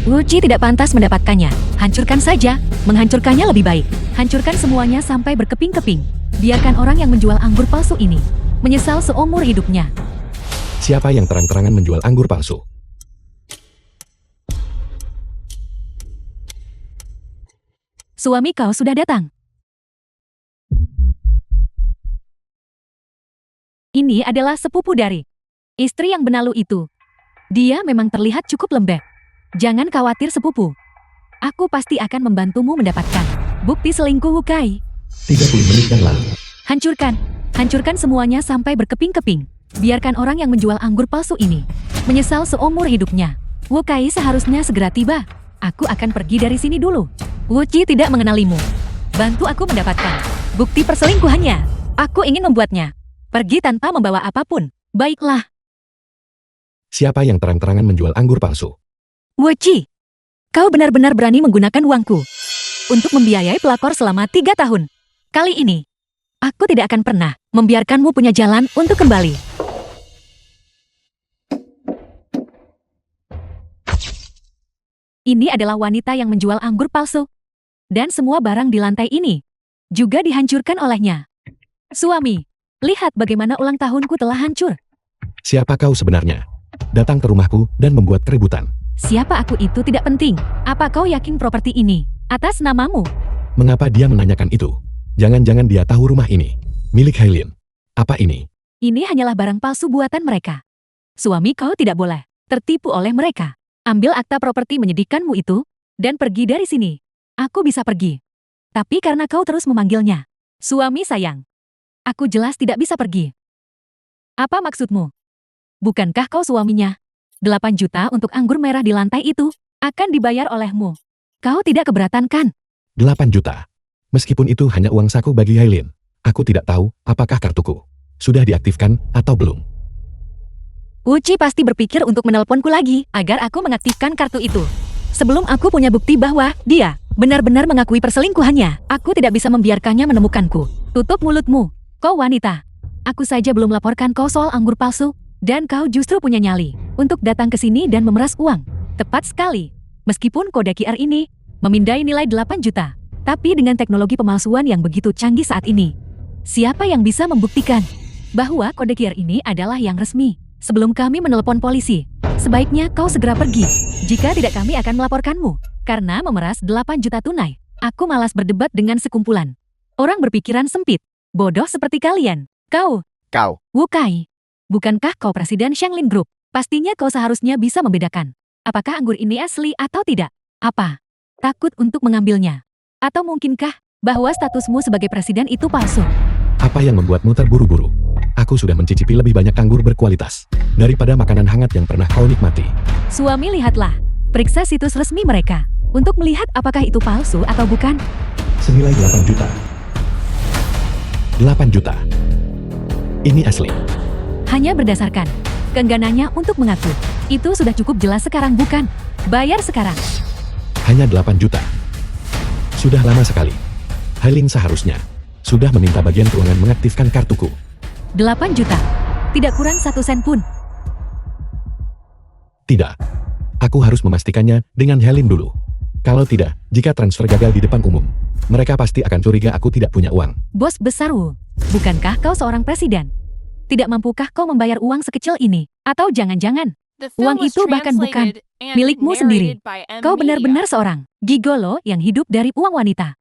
Wuji tidak pantas mendapatkannya. Hancurkan saja. Menghancurkannya lebih baik. Hancurkan semuanya sampai berkeping-keping. Biarkan orang yang menjual anggur palsu ini menyesal seumur hidupnya. Siapa yang terang-terangan menjual anggur palsu? Suami kau sudah datang. Ini adalah sepupu dari istri yang benalu itu. Dia memang terlihat cukup lembek. Jangan khawatir sepupu. Aku pasti akan membantumu mendapatkan bukti selingkuh Wukai. 30 menit yang lalu. Hancurkan. Hancurkan semuanya sampai berkeping-keping. Biarkan orang yang menjual anggur palsu ini menyesal seumur hidupnya. Wukai seharusnya segera tiba. Aku akan pergi dari sini dulu. Wuji tidak mengenalimu. Bantu aku mendapatkan bukti perselingkuhannya. Aku ingin membuatnya pergi tanpa membawa apapun. Baiklah, Siapa yang terang-terangan menjual anggur palsu? Wuji. Kau benar-benar berani menggunakan uangku untuk membiayai pelakor selama 3 tahun. Kali ini, aku tidak akan pernah membiarkanmu punya jalan untuk kembali. Ini adalah wanita yang menjual anggur palsu. Dan semua barang di lantai ini juga dihancurkan olehnya. Suami, lihat bagaimana ulang tahunku telah hancur. Siapa kau sebenarnya? Datang ke rumahku dan membuat keributan. Siapa aku itu tidak penting. Apa kau yakin properti ini atas namamu? Mengapa dia menanyakan itu? Jangan-jangan dia tahu rumah ini milik Hailin. Apa ini? Ini hanyalah barang palsu buatan mereka. Suami kau tidak boleh tertipu oleh mereka. Ambil akta properti menyedihkanmu itu dan pergi dari sini. Aku bisa pergi. Tapi karena kau terus memanggilnya suami sayang, aku jelas tidak bisa pergi. Apa maksudmu? Bukankah kau suaminya? 8 juta untuk anggur merah di lantai itu akan dibayar olehmu. Kau tidak keberatan kan? 8 juta. Meskipun itu hanya uang saku bagi Hailin, aku tidak tahu apakah kartuku sudah diaktifkan atau belum. Uci pasti berpikir untuk menelponku lagi agar aku mengaktifkan kartu itu. Sebelum aku punya bukti bahwa dia benar-benar mengakui perselingkuhannya, aku tidak bisa membiarkannya menemukanku. Tutup mulutmu, kau wanita. Aku saja belum laporkan kau soal anggur palsu, dan kau justru punya nyali untuk datang ke sini dan memeras uang. Tepat sekali. Meskipun kode QR ini memindai nilai 8 juta, tapi dengan teknologi pemalsuan yang begitu canggih saat ini, siapa yang bisa membuktikan bahwa kode QR ini adalah yang resmi? Sebelum kami menelepon polisi, sebaiknya kau segera pergi. Jika tidak, kami akan melaporkanmu. Karena memeras 8 juta tunai. Aku malas berdebat dengan sekumpulan orang berpikiran sempit. Bodoh seperti kalian. Kau, Wukai. Bukankah kau presiden Shanglin Group? Pastinya kau seharusnya bisa membedakan apakah anggur ini asli atau tidak. Apa? Takut untuk mengambilnya? Atau mungkinkah bahwa statusmu sebagai presiden itu palsu? Apa yang membuatmu terburu-buru? Aku sudah mencicipi lebih banyak anggur berkualitas daripada makanan hangat yang pernah kau nikmati. Suami, lihatlah. Periksa situs resmi mereka untuk melihat apakah itu palsu atau bukan. Senilai 8 juta. 8 juta. Ini asli. Hanya berdasarkan keengganannya untuk mengaku. Itu sudah cukup jelas sekarang, bukan? Bayar sekarang. Hanya 8 juta. Sudah lama sekali. Hailin seharusnya sudah meminta bagian keuangan mengaktifkan kartuku. 8 juta. Tidak kurang 1 sen pun. Tidak. Aku harus memastikannya dengan Hailin dulu. Kalau tidak, jika transfer gagal di depan umum, mereka pasti akan curiga aku tidak punya uang. Bos besar Wu, bukankah kau seorang presiden? Tidak mampukah kau membayar uang sekecil ini? Atau jangan-jangan The uang film was itu bahkan bukan translated and milikmu sendiri. narrated by M Kau Media. benar-benar seorang gigolo yang hidup dari uang wanita.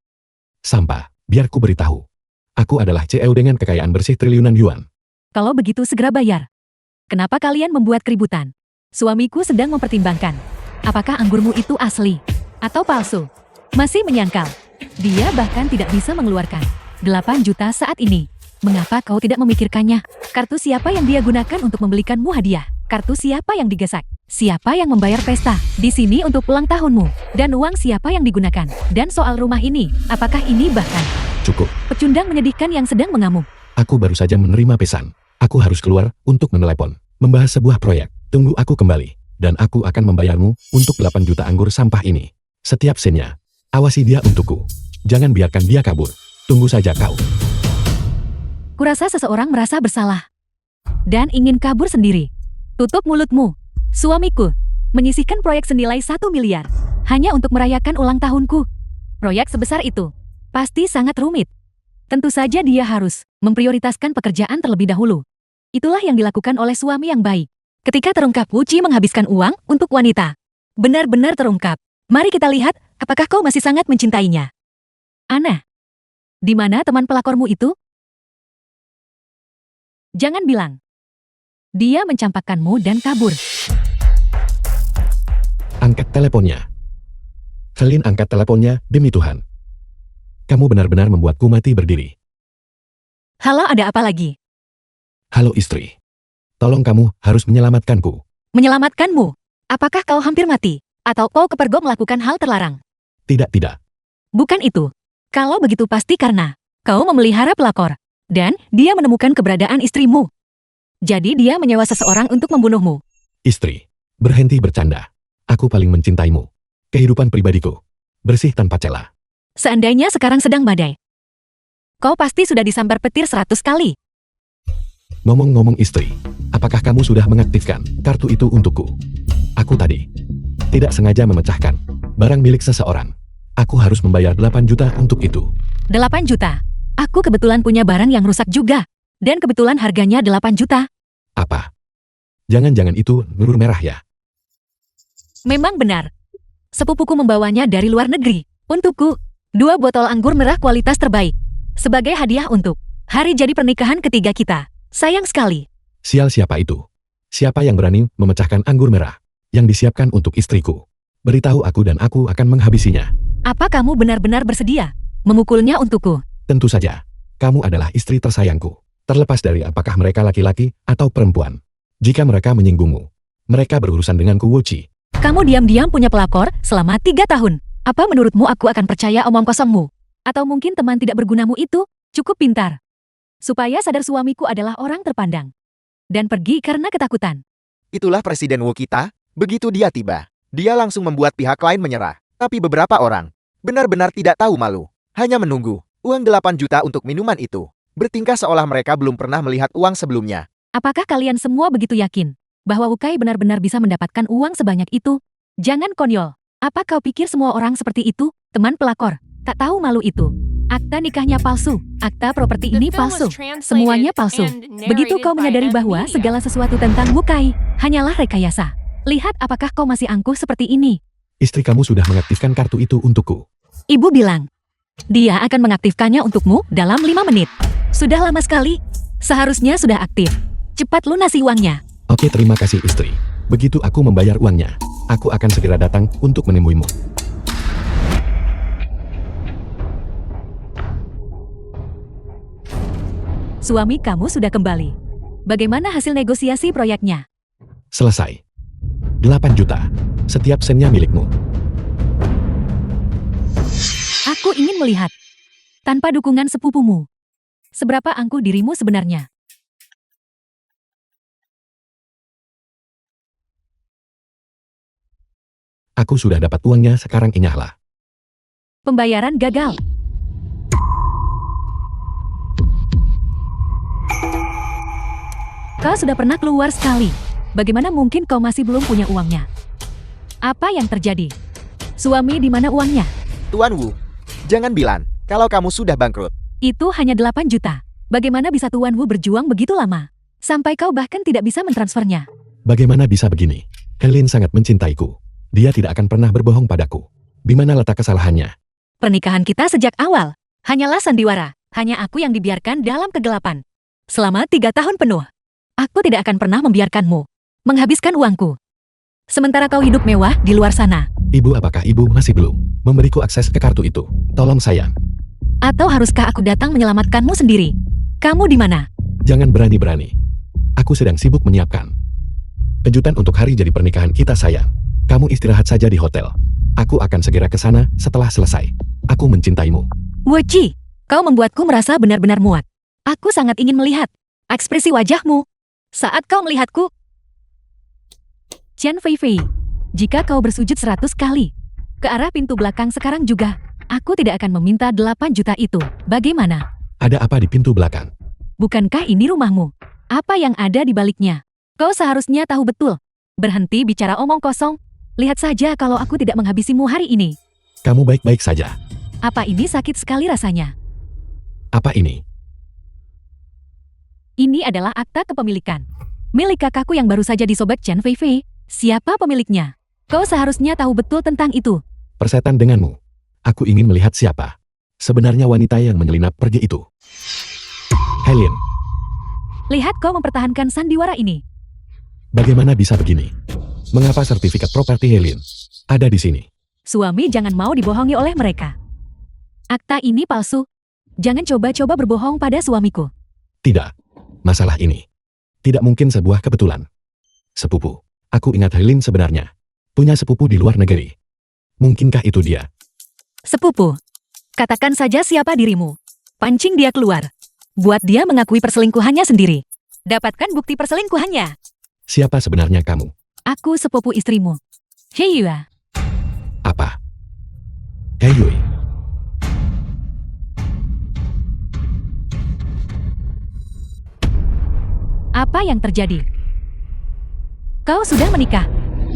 Sampah, biar ku beritahu. Aku adalah CEO dengan kekayaan bersih triliunan yuan. Kalau begitu segera bayar. Kenapa kalian membuat keributan? Suamiku sedang mempertimbangkan apakah anggurmu itu asli atau palsu. Masih menyangkal. Dia bahkan tidak bisa mengeluarkan 8 juta saat ini. Mengapa kau tidak memikirkannya? Kartu siapa yang dia gunakan untuk membelikanmu hadiah? Kartu siapa yang digesak? Siapa yang membayar pesta di sini untuk ulang tahunmu? Dan uang siapa yang digunakan? Dan soal rumah ini, apakah ini bahkan Cukup. pecundang menyedihkan yang sedang mengamuk? Aku baru saja menerima pesan. Aku harus keluar untuk menelepon. Membahas sebuah proyek. Tunggu aku kembali. Dan aku akan membayarmu untuk 8 juta anggur sampah ini. Setiap sennya. Awasi dia untukku. Jangan biarkan dia kabur. Tunggu saja kau. Kurasa seseorang merasa bersalah dan ingin kabur sendiri. Tutup mulutmu. Suamiku menyisihkan proyek senilai 1 miliar hanya untuk merayakan ulang tahunku. Proyek sebesar itu pasti sangat rumit. Tentu saja dia harus memprioritaskan pekerjaan terlebih dahulu. Itulah yang dilakukan oleh suami yang baik. Ketika terungkap Wu Qi menghabiskan uang untuk wanita. Benar-benar terungkap. Mari kita lihat apakah kau masih sangat mencintainya. Aneh. Di mana teman pelakormu itu? Jangan bilang. Dia mencampakkanmu dan kabur. Angkat teleponnya. Celine angkat teleponnya, demi Tuhan. Kamu benar-benar membuatku mati berdiri. Halo, ada apa lagi? Halo istri. Tolong kamu harus menyelamatkanku. Menyelamatkanmu? Apakah kau hampir mati? Atau kau kepergok melakukan hal terlarang? Tidak. Bukan itu. Kalau begitu pasti karena kau memelihara pelakor. Dan dia menemukan keberadaan istrimu. Jadi dia menyewa seseorang untuk membunuhmu. Istri, berhenti bercanda. Aku paling mencintaimu. Kehidupan pribadiku. Bersih tanpa celah. Seandainya sekarang sedang badai. Kau pasti sudah disambar petir 100 kali. Ngomong-ngomong istri, apakah kamu sudah mengaktifkan kartu itu untukku? Aku tadi tidak sengaja memecahkan barang milik seseorang. Aku harus membayar 8 juta untuk itu. 8 juta? Aku kebetulan punya barang yang rusak juga. Dan kebetulan harganya 8 juta. Apa? Jangan-jangan itu nur merah ya? Memang benar. Sepupuku membawanya dari luar negeri. Untukku, 2 botol anggur merah kualitas terbaik. Sebagai hadiah untuk hari jadi pernikahan ketiga kita. Sayang sekali. Sial, siapa itu? Siapa yang berani memecahkan anggur merah yang disiapkan untuk istriku? Beritahu aku dan aku akan menghabisinya. Apa kamu benar-benar bersedia memukulnya untukku? Tentu saja. Kamu adalah istri tersayangku. Terlepas dari apakah mereka laki-laki atau perempuan. Jika mereka menyinggungmu, mereka berurusan denganku, Wu Qi. Kamu diam-diam punya pelakor selama 3 tahun. Apa menurutmu aku akan percaya omong kosongmu? Atau mungkin teman tidak bergunamu itu cukup pintar? Supaya sadar suamiku adalah orang terpandang. Dan pergi karena ketakutan. Itulah Presiden Wu kita. Begitu dia tiba, dia langsung membuat pihak lain menyerah. Tapi beberapa orang benar-benar tidak tahu malu. Hanya menunggu uang 8 juta untuk minuman itu. Bertingkah seolah mereka belum pernah melihat uang sebelumnya. Apakah kalian semua begitu yakin bahwa Wukai benar-benar bisa mendapatkan uang sebanyak itu? Jangan konyol. Apa kau pikir semua orang seperti itu? Teman pelakor, tak tahu malu itu. Akta nikahnya palsu. Akta properti ini palsu. Semuanya palsu. Begitu kau menyadari bahwa segala sesuatu tentang Wukai hanyalah rekayasa. Lihat apakah kau masih angkuh seperti ini. Istri kamu sudah mengaktifkan kartu itu untukku. Ibu bilang, dia akan mengaktifkannya untukmu dalam 5 menit. Sudah lama sekali. Seharusnya sudah aktif. Cepat lunasi uangnya. Oke, terima kasih istri. Begitu aku membayar uangnya, aku akan segera datang untuk menemuimu. Suami kamu sudah kembali. Bagaimana hasil negosiasi proyeknya? Selesai. 8 juta. Setiap sennya milikmu. Aku ingin melihat. Tanpa dukungan sepupumu. Seberapa angkuh dirimu sebenarnya? Aku sudah dapat uangnya, sekarang inyahlah. Pembayaran gagal. Kau sudah pernah keluar sekali. Bagaimana mungkin kau masih belum punya uangnya? Apa yang terjadi? Suami di mana uangnya? Tuan Wu, jangan bilang kalau kamu sudah bangkrut. Itu hanya 8 juta. Bagaimana bisa Tuan Wu berjuang begitu lama? Sampai kau bahkan tidak bisa mentransfernya. Bagaimana bisa begini? Helen sangat mencintaiku. Dia tidak akan pernah berbohong padaku. Di mana letak kesalahannya? Pernikahan kita sejak awal hanyalah sandiwara. Hanya aku yang dibiarkan dalam kegelapan. Selama 3 tahun penuh. Aku tidak akan pernah membiarkanmu menghabiskan uangku. Sementara kau hidup mewah di luar sana. Ibu, apakah ibu masih belum memberiku akses ke kartu itu? Tolong sayang. Atau haruskah aku datang menyelamatkanmu sendiri? Kamu di mana? Jangan berani-berani. Aku sedang sibuk menyiapkan kejutan untuk hari jadi pernikahan kita, sayang. Kamu istirahat saja di hotel. Aku akan segera ke sana setelah selesai. Aku mencintaimu. Wu Qi, kau membuatku merasa benar-benar muak. Aku sangat ingin melihat ekspresi wajahmu saat kau melihatku. Qian Fei Fei, jika kau bersujud 100 kali ke arah pintu belakang sekarang juga, aku tidak akan meminta 8 juta itu. Bagaimana? Ada apa di pintu belakang? Bukankah ini rumahmu? Apa yang ada di baliknya? Kau seharusnya tahu betul. Berhenti bicara omong kosong. Lihat saja kalau aku tidak menghabisimu hari ini. Kamu baik-baik saja. Apa ini sakit sekali rasanya? Apa ini? Ini adalah akta kepemilikan. Milik kakakku yang baru saja disobek Chen Fei Fei. Siapa pemiliknya? Kau seharusnya tahu betul tentang itu. Persetan denganmu. Aku ingin melihat siapa sebenarnya wanita yang menyelinap pergi itu. Helen, Lihat kau mempertahankan sandiwara ini. bagaimana bisa begini? Mengapa sertifikat properti Helen ada di sini? Suami jangan mau dibohongi oleh mereka. Akta ini palsu. Jangan coba-coba berbohong pada suamiku. Tidak. Masalah ini tidak mungkin sebuah kebetulan. Sepupu. Aku ingat Helen sebenarnya punya sepupu di luar negeri. Mungkinkah itu dia? Sepupu. Katakan saja siapa dirimu. Pancing dia keluar. Buat dia mengakui perselingkuhannya sendiri. Dapatkan bukti perselingkuhannya. Siapa sebenarnya kamu? Aku sepupu istrimu. Heiyua. Apa? Yui. Apa yang terjadi? Kau sudah menikah.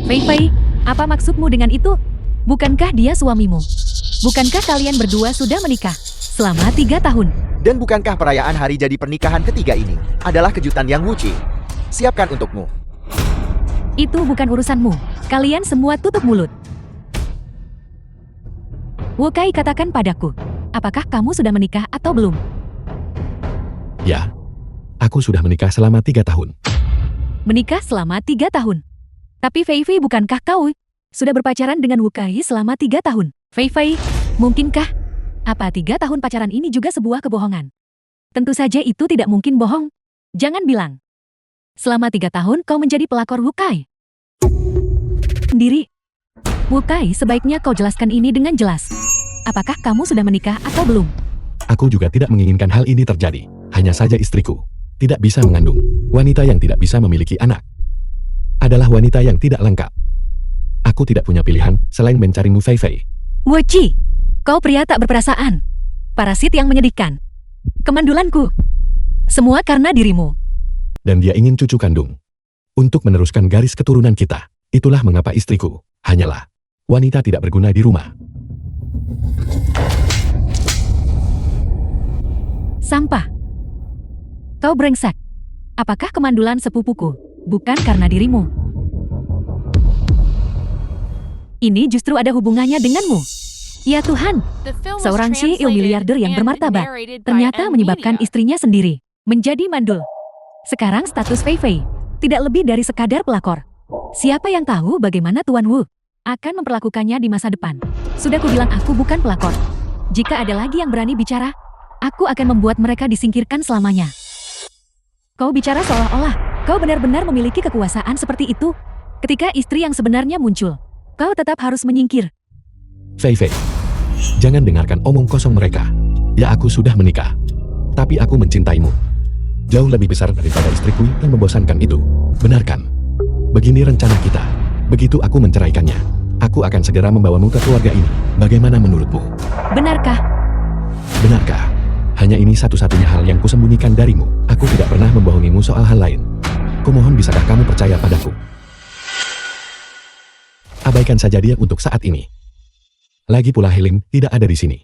Fei Fei, apa maksudmu dengan itu? Bukankah dia suamimu? Bukankah kalian berdua sudah menikah selama 3 tahun? Dan bukankah perayaan hari jadi pernikahan ketiga ini adalah kejutan yang Wuci siapkan untukmu? Itu bukan urusanmu. Kalian semua tutup mulut. Wukai, katakan padaku, apakah kamu sudah menikah atau belum? Ya. Aku sudah menikah selama 3 tahun. Menikah selama 3 tahun. Tapi Fei Fei, bukankah kau sudah berpacaran dengan Wukai selama 3 tahun? Fei Fei, mungkinkah? Apa 3 tahun pacaran ini juga sebuah kebohongan? Tentu saja itu tidak mungkin bohong. Jangan bilang. Selama 3 tahun kau menjadi pelakor Wukai. Sendiri. Wukai, sebaiknya kau jelaskan ini dengan jelas. Apakah kamu sudah menikah atau belum? Aku juga tidak menginginkan hal ini terjadi. Hanya saja istriku tidak bisa mengandung. Wanita yang tidak bisa memiliki anak adalah wanita yang tidak lengkap. Aku tidak punya pilihan selain mencarimu, Fei Fei. Wuci, kau pria tak berperasaan. Parasit yang menyedihkan. Kemandulanku. Semua karena dirimu. Dan dia ingin cucu kandung untuk meneruskan garis keturunan kita. Itulah mengapa istriku hanyalah wanita tidak berguna di rumah. Sampah. Kau brengsek. Apakah kemandulan sepupuku bukan karena dirimu? Ini justru ada hubungannya denganmu. Ya Tuhan, The film was seorang CEO translated miliarder yang and bermartabat narrated by ternyata M menyebabkan Media. istrinya sendiri menjadi mandul. Sekarang status Fei Fei tidak lebih dari sekadar pelakor. Siapa yang tahu bagaimana Tuan Wu akan memperlakukannya di masa depan? Sudah kubilang aku bukan pelakor. Jika ada lagi yang berani bicara, aku akan membuat mereka disingkirkan selamanya. Kau bicara seolah-olah kau benar-benar memiliki kekuasaan seperti itu. Ketika istri yang sebenarnya muncul, kau tetap harus menyingkir. Fei Fei, jangan dengarkan omong kosong mereka. Ya, aku sudah menikah, tapi aku mencintaimu jauh lebih besar daripada istriku yang membosankan itu. Benarkan? Begini rencana kita. Begitu aku menceraikannya, aku akan segera membawamu ke keluarga ini. Bagaimana menurutmu? Benarkah? Benarkah? Hanya ini satu-satunya hal yang kusembunyikan darimu. Aku tidak pernah membohongimu soal hal lain. Kumohon, bisakah kamu percaya padaku? Abaikan saja dia untuk saat ini. Lagi pula Helen tidak ada di sini.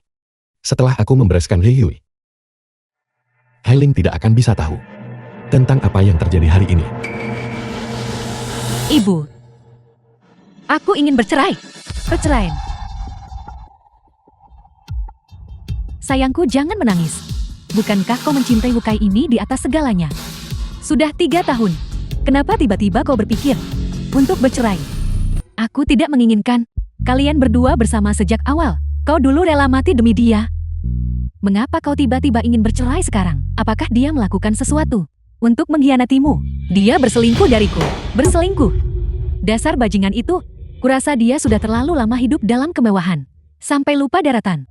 Setelah aku membereskan Heiyui, Helen tidak akan bisa tahu tentang apa yang terjadi hari ini. Ibu, aku ingin bercerai. Perceraian. Sayangku, jangan menangis. Bukankah kau mencintai Wukai ini di atas segalanya? Sudah 3 tahun. Kenapa tiba-tiba kau berpikir untuk bercerai? Aku tidak menginginkan kalian berdua bersama sejak awal. Kau dulu rela mati demi dia. Mengapa kau tiba-tiba ingin bercerai sekarang? Apakah dia melakukan sesuatu untuk mengkhianatimu? Dia berselingkuh dariku. Berselingkuh. Dasar bajingan itu. Kurasa dia sudah terlalu lama hidup dalam kemewahan. Sampai lupa daratan.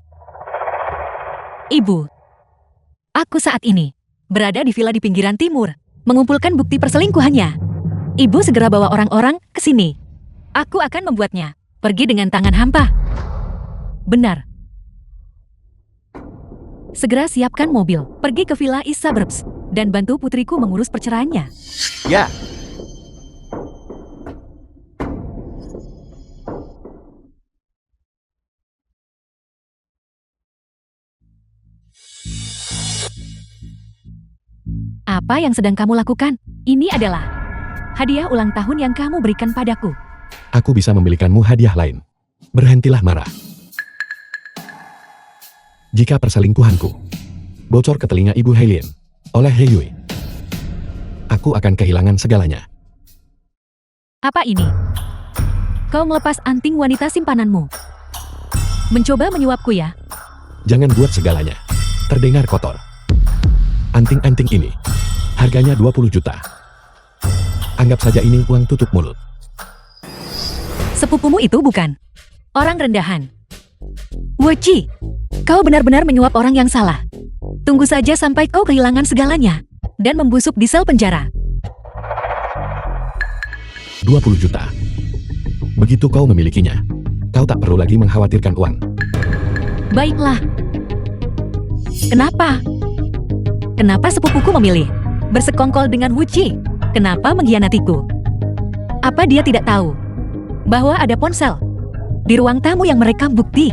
Ibu, aku saat ini berada di villa di pinggiran timur, mengumpulkan bukti perselingkuhannya. Ibu segera bawa orang-orang ke sini. Aku akan membuatnya pergi dengan tangan hampa. Benar. Segera siapkan mobil, pergi ke Villa East Suburbs. dan bantu putriku mengurus perceraiannya. Ya, Apa yang sedang kamu lakukan? Ini adalah hadiah ulang tahun yang kamu berikan padaku. Aku bisa membelikanmu hadiah lain. Berhentilah marah. Jika perselingkuhanku bocor ke telinga Ibu Helien oleh Heyui, aku akan kehilangan segalanya. Apa ini? Kau melepas anting wanita simpananmu. Mencoba menyuapku ya? Jangan buat segalanya terdengar kotor. Anting-anting ini harganya 20 juta. Anggap saja ini uang tutup mulut. Sepupumu itu bukan orang rendahan. Wuci, kau benar-benar menyuap orang yang salah. Tunggu saja sampai kau kehilangan segalanya dan membusuk di sel penjara. 20 juta. Begitu kau memilikinya, kau tak perlu lagi mengkhawatirkan uang. Baiklah. Kenapa? Kenapa sepupuku memilih bersekongkol dengan Wuci? Kenapa mengkhianatiku? Apa dia tidak tahu bahwa ada ponsel di ruang tamu yang merekam bukti?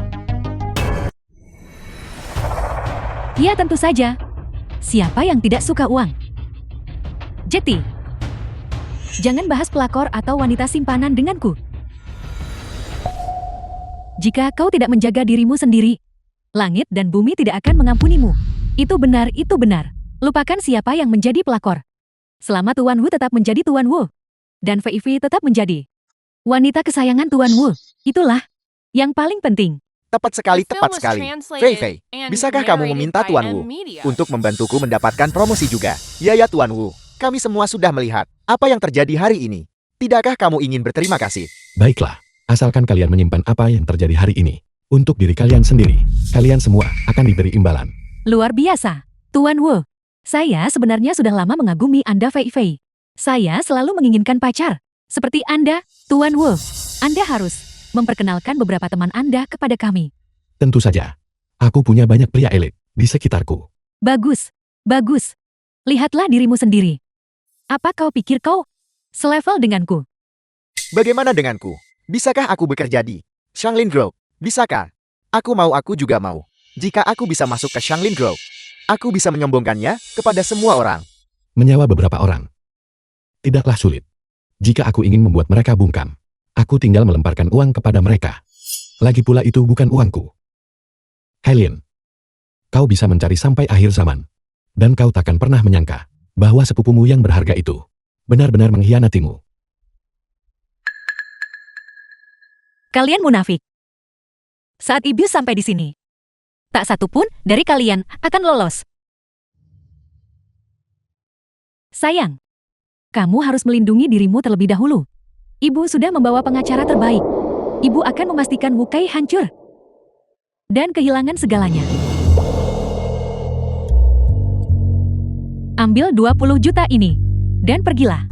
Ya tentu saja. Siapa yang tidak suka uang? Jeti, jangan bahas pelakor atau wanita simpanan denganku. Jika kau tidak menjaga dirimu sendiri, langit dan bumi tidak akan mengampunimu. Itu benar, itu benar. Lupakan siapa yang menjadi pelakor. Selama Tuan Wu tetap menjadi Tuan Wu, dan Fei Fei tetap menjadi wanita kesayangan Tuan Wu. Itulah yang paling penting. tepat sekali, The film tepat was sekali. translated Fei Fei, and bisakah kamu narrated meminta by Tuan M Wu Media. untuk membantuku mendapatkan promosi juga? Ya Tuan Wu, kami semua sudah melihat apa yang terjadi hari ini. Tidakkah kamu ingin berterima kasih? Baiklah, asalkan kalian menyimpan apa yang terjadi hari ini untuk diri kalian sendiri, kalian semua akan diberi imbalan. Luar biasa. Tuan Wu, saya sebenarnya sudah lama mengagumi Anda Fei Fei. Saya selalu menginginkan pacar. Seperti Anda, Tuan Wu. Anda harus memperkenalkan beberapa teman Anda kepada kami. Tentu saja, aku punya banyak pria elit di sekitarku. Bagus, bagus. Lihatlah dirimu sendiri. Apa kau pikir kau selevel denganku? Bagaimana denganku? Bisakah aku bekerja di Shanglin Grove? Bisakah? Aku juga mau. Jika aku bisa masuk ke Shanglin Grove, aku bisa menyombongkannya kepada semua orang. Menyewa beberapa orang tidaklah sulit. Jika aku ingin membuat mereka bungkam, aku tinggal melemparkan uang kepada mereka. Lagi pula itu bukan uangku. Helien, kau bisa mencari sampai akhir zaman. Dan kau takkan pernah menyangka bahwa sepupumu yang berharga itu benar-benar mengkhianatimu. Kalian munafik. Saat Ibius sampai di sini, tak satu pun dari kalian akan lolos. Sayang, kamu harus melindungi dirimu terlebih dahulu. Ibu sudah membawa pengacara terbaik. Ibu akan memastikan Wukai hancur dan kehilangan segalanya. Ambil 20 juta ini dan pergilah.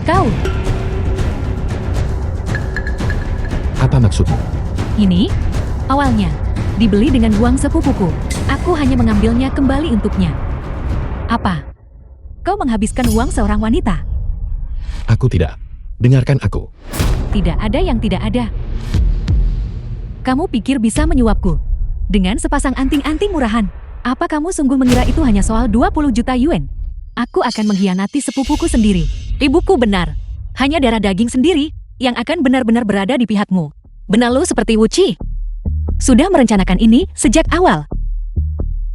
Kau, Apa maksudmu? ini awalnya dibeli dengan uang sepupuku. Aku hanya mengambilnya kembali untuknya. Apa? Kau menghabiskan uang seorang wanita? Aku tidak. Dengarkan aku. Tidak ada yang tidak ada. Kamu pikir bisa menyuapku dengan sepasang anting-anting murahan? Apa kamu sungguh mengira itu hanya soal 20 juta yuan? Aku akan mengkhianati sepupuku sendiri. Ibuku benar. Hanya darah daging sendiri yang akan benar-benar berada di pihakmu. Benalu seperti Wuci. Sudah merencanakan ini sejak awal.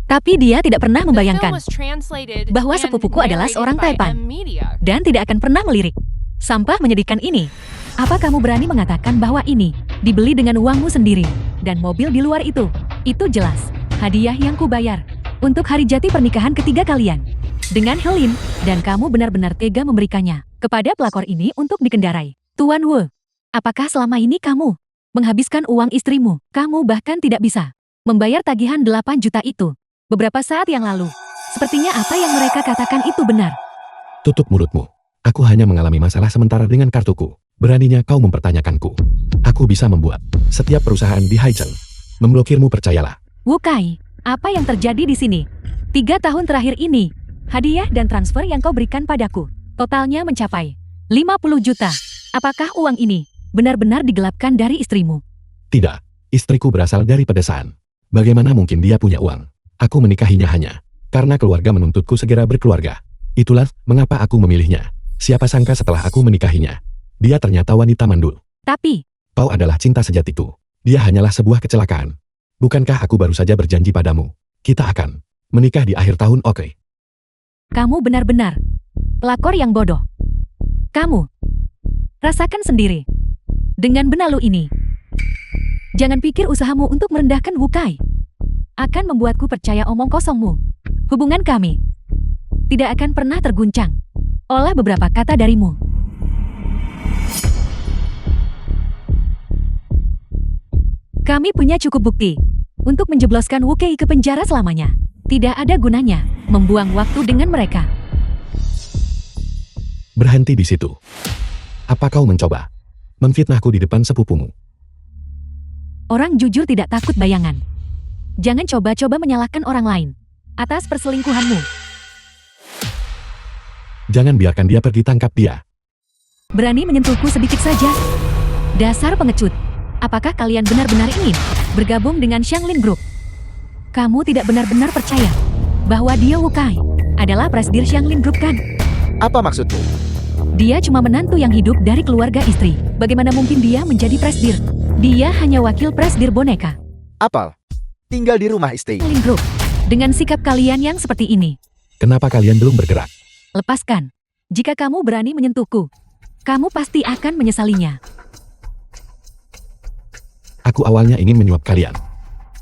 Tapi dia tidak pernah The film membayangkan was translated bahwa and sepupuku adalah narrated seorang by Taipan. M Media. Dan tidak akan pernah melirik. Sampah menyedihkan ini. Apa kamu berani mengatakan bahwa ini dibeli dengan uangmu sendiri dan mobil di luar itu? Itu jelas hadiah yang kubayar untuk hari jati pernikahan ketiga kalian dengan Helin, dan kamu benar-benar tega memberikannya kepada pelakor ini untuk dikendarai. Tuan Wu, apakah selama ini kamu menghabiskan uang istrimu? Kamu bahkan tidak bisa membayar tagihan 8 juta itu beberapa saat yang lalu. Sepertinya apa yang mereka katakan itu benar. Tutup mulutmu. Aku hanya mengalami masalah sementara dengan kartuku. Beraninya kau mempertanyakanku. Aku bisa membuat setiap perusahaan di Haicheng memblokirmu, percayalah. Wu Kai, apa yang terjadi di sini? 3 tahun terakhir ini, hadiah dan transfer yang kau berikan padaku, totalnya mencapai 50 juta. Apakah uang ini benar-benar digelapkan dari istrimu? Tidak, istriku berasal dari pedesaan. Bagaimana mungkin dia punya uang? Aku menikahinya hanya karena keluarga menuntutku segera berkeluarga. Itulah mengapa aku memilihnya. Siapa sangka setelah aku menikahinya, dia ternyata wanita mandul. Tapi, Kau adalah cinta sejatiku. Dia hanyalah sebuah kecelakaan. Bukankah aku baru saja berjanji padamu? Kita akan menikah di akhir tahun, oke? kamu benar-benar pelakor yang bodoh. Kamu rasakan sendiri. Dengan benalu ini, jangan pikir usahamu untuk merendahkan Wu Kai akan membuatku percaya omong kosongmu. Hubungan kami tidak akan pernah terguncang oleh beberapa kata darimu. Kami punya cukup bukti untuk menjebloskan Wu Kai ke penjara selamanya. Tidak ada gunanya membuang waktu dengan mereka. Berhenti di situ. Apa kau mencoba memfitnahku di depan sepupumu? Orang jujur tidak takut bayangan. Jangan coba-coba menyalahkan orang lain atas perselingkuhanmu. Jangan biarkan dia pergi, tangkap dia. Berani menyentuhku sedikit saja. Dasar pengecut. Apakah kalian benar-benar ingin bergabung dengan Xianglin Group? Kamu tidak benar-benar percaya bahwa dia Wu Kai adalah presidir Xianglin Group, kan? Apa maksudmu? Dia cuma menantu yang hidup dari keluarga istri. Bagaimana mungkin dia menjadi presidir? Dia hanya wakil presidir boneka. Apal? Tinggal di rumah istri. Xianglin Group. Dengan sikap kalian yang seperti ini, Kenapa kalian belum bergerak? lepaskan. Jika kamu berani menyentuhku, kamu pasti akan menyesalinya. Aku awalnya ingin menyuap kalian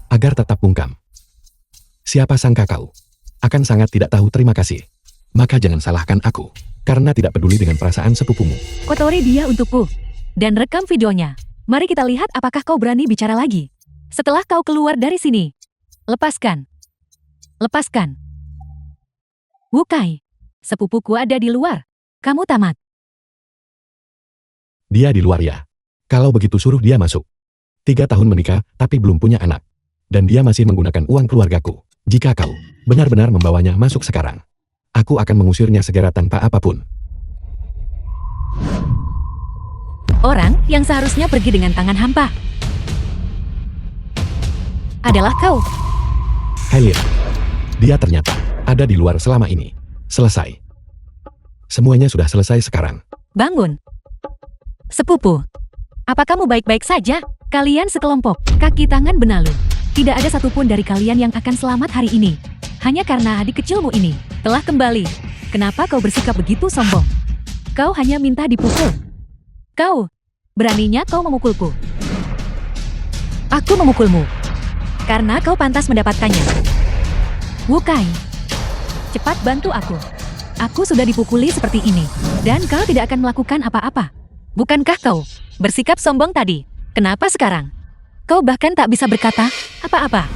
agar tetap bungkam. Siapa sangka kau akan sangat tidak tahu terima kasih. Maka jangan salahkan aku karena tidak peduli dengan perasaan sepupumu. Kotori dia untukku dan rekam videonya. Mari kita lihat apakah kau berani bicara lagi. Setelah kau keluar dari sini, lepaskan. Lepaskan. Wu Kai, sepupuku ada di luar. Kamu tamat. Dia di luar ya. Kalau begitu suruh dia masuk. 3 tahun menikah tapi belum punya anak. Dan dia masih menggunakan uang keluargaku. Jika kau benar-benar membawanya masuk sekarang, aku akan mengusirnya segera tanpa apapun. Orang yang seharusnya pergi dengan tangan hampa adalah kau. Hailin, dia ternyata ada di luar selama ini. Selesai. Semuanya sudah selesai sekarang. Bangun. Sepupu, apa kamu baik-baik saja? Kalian sekelompok kaki tangan benalu. Tidak ada satupun dari kalian yang akan selamat hari ini. Hanya karena adik kecilmu ini telah kembali. Kenapa kau bersikap begitu sombong? Kau hanya minta dipukul. Kau, beraninya kau memukulku. Aku memukulmu karena kau pantas mendapatkannya. Wu Kai, cepat bantu aku. Aku sudah dipukuli seperti ini, dan kau tidak akan melakukan apa-apa. Bukankah kau bersikap sombong tadi? Kenapa sekarang kau bahkan tak bisa berkata apa-apa?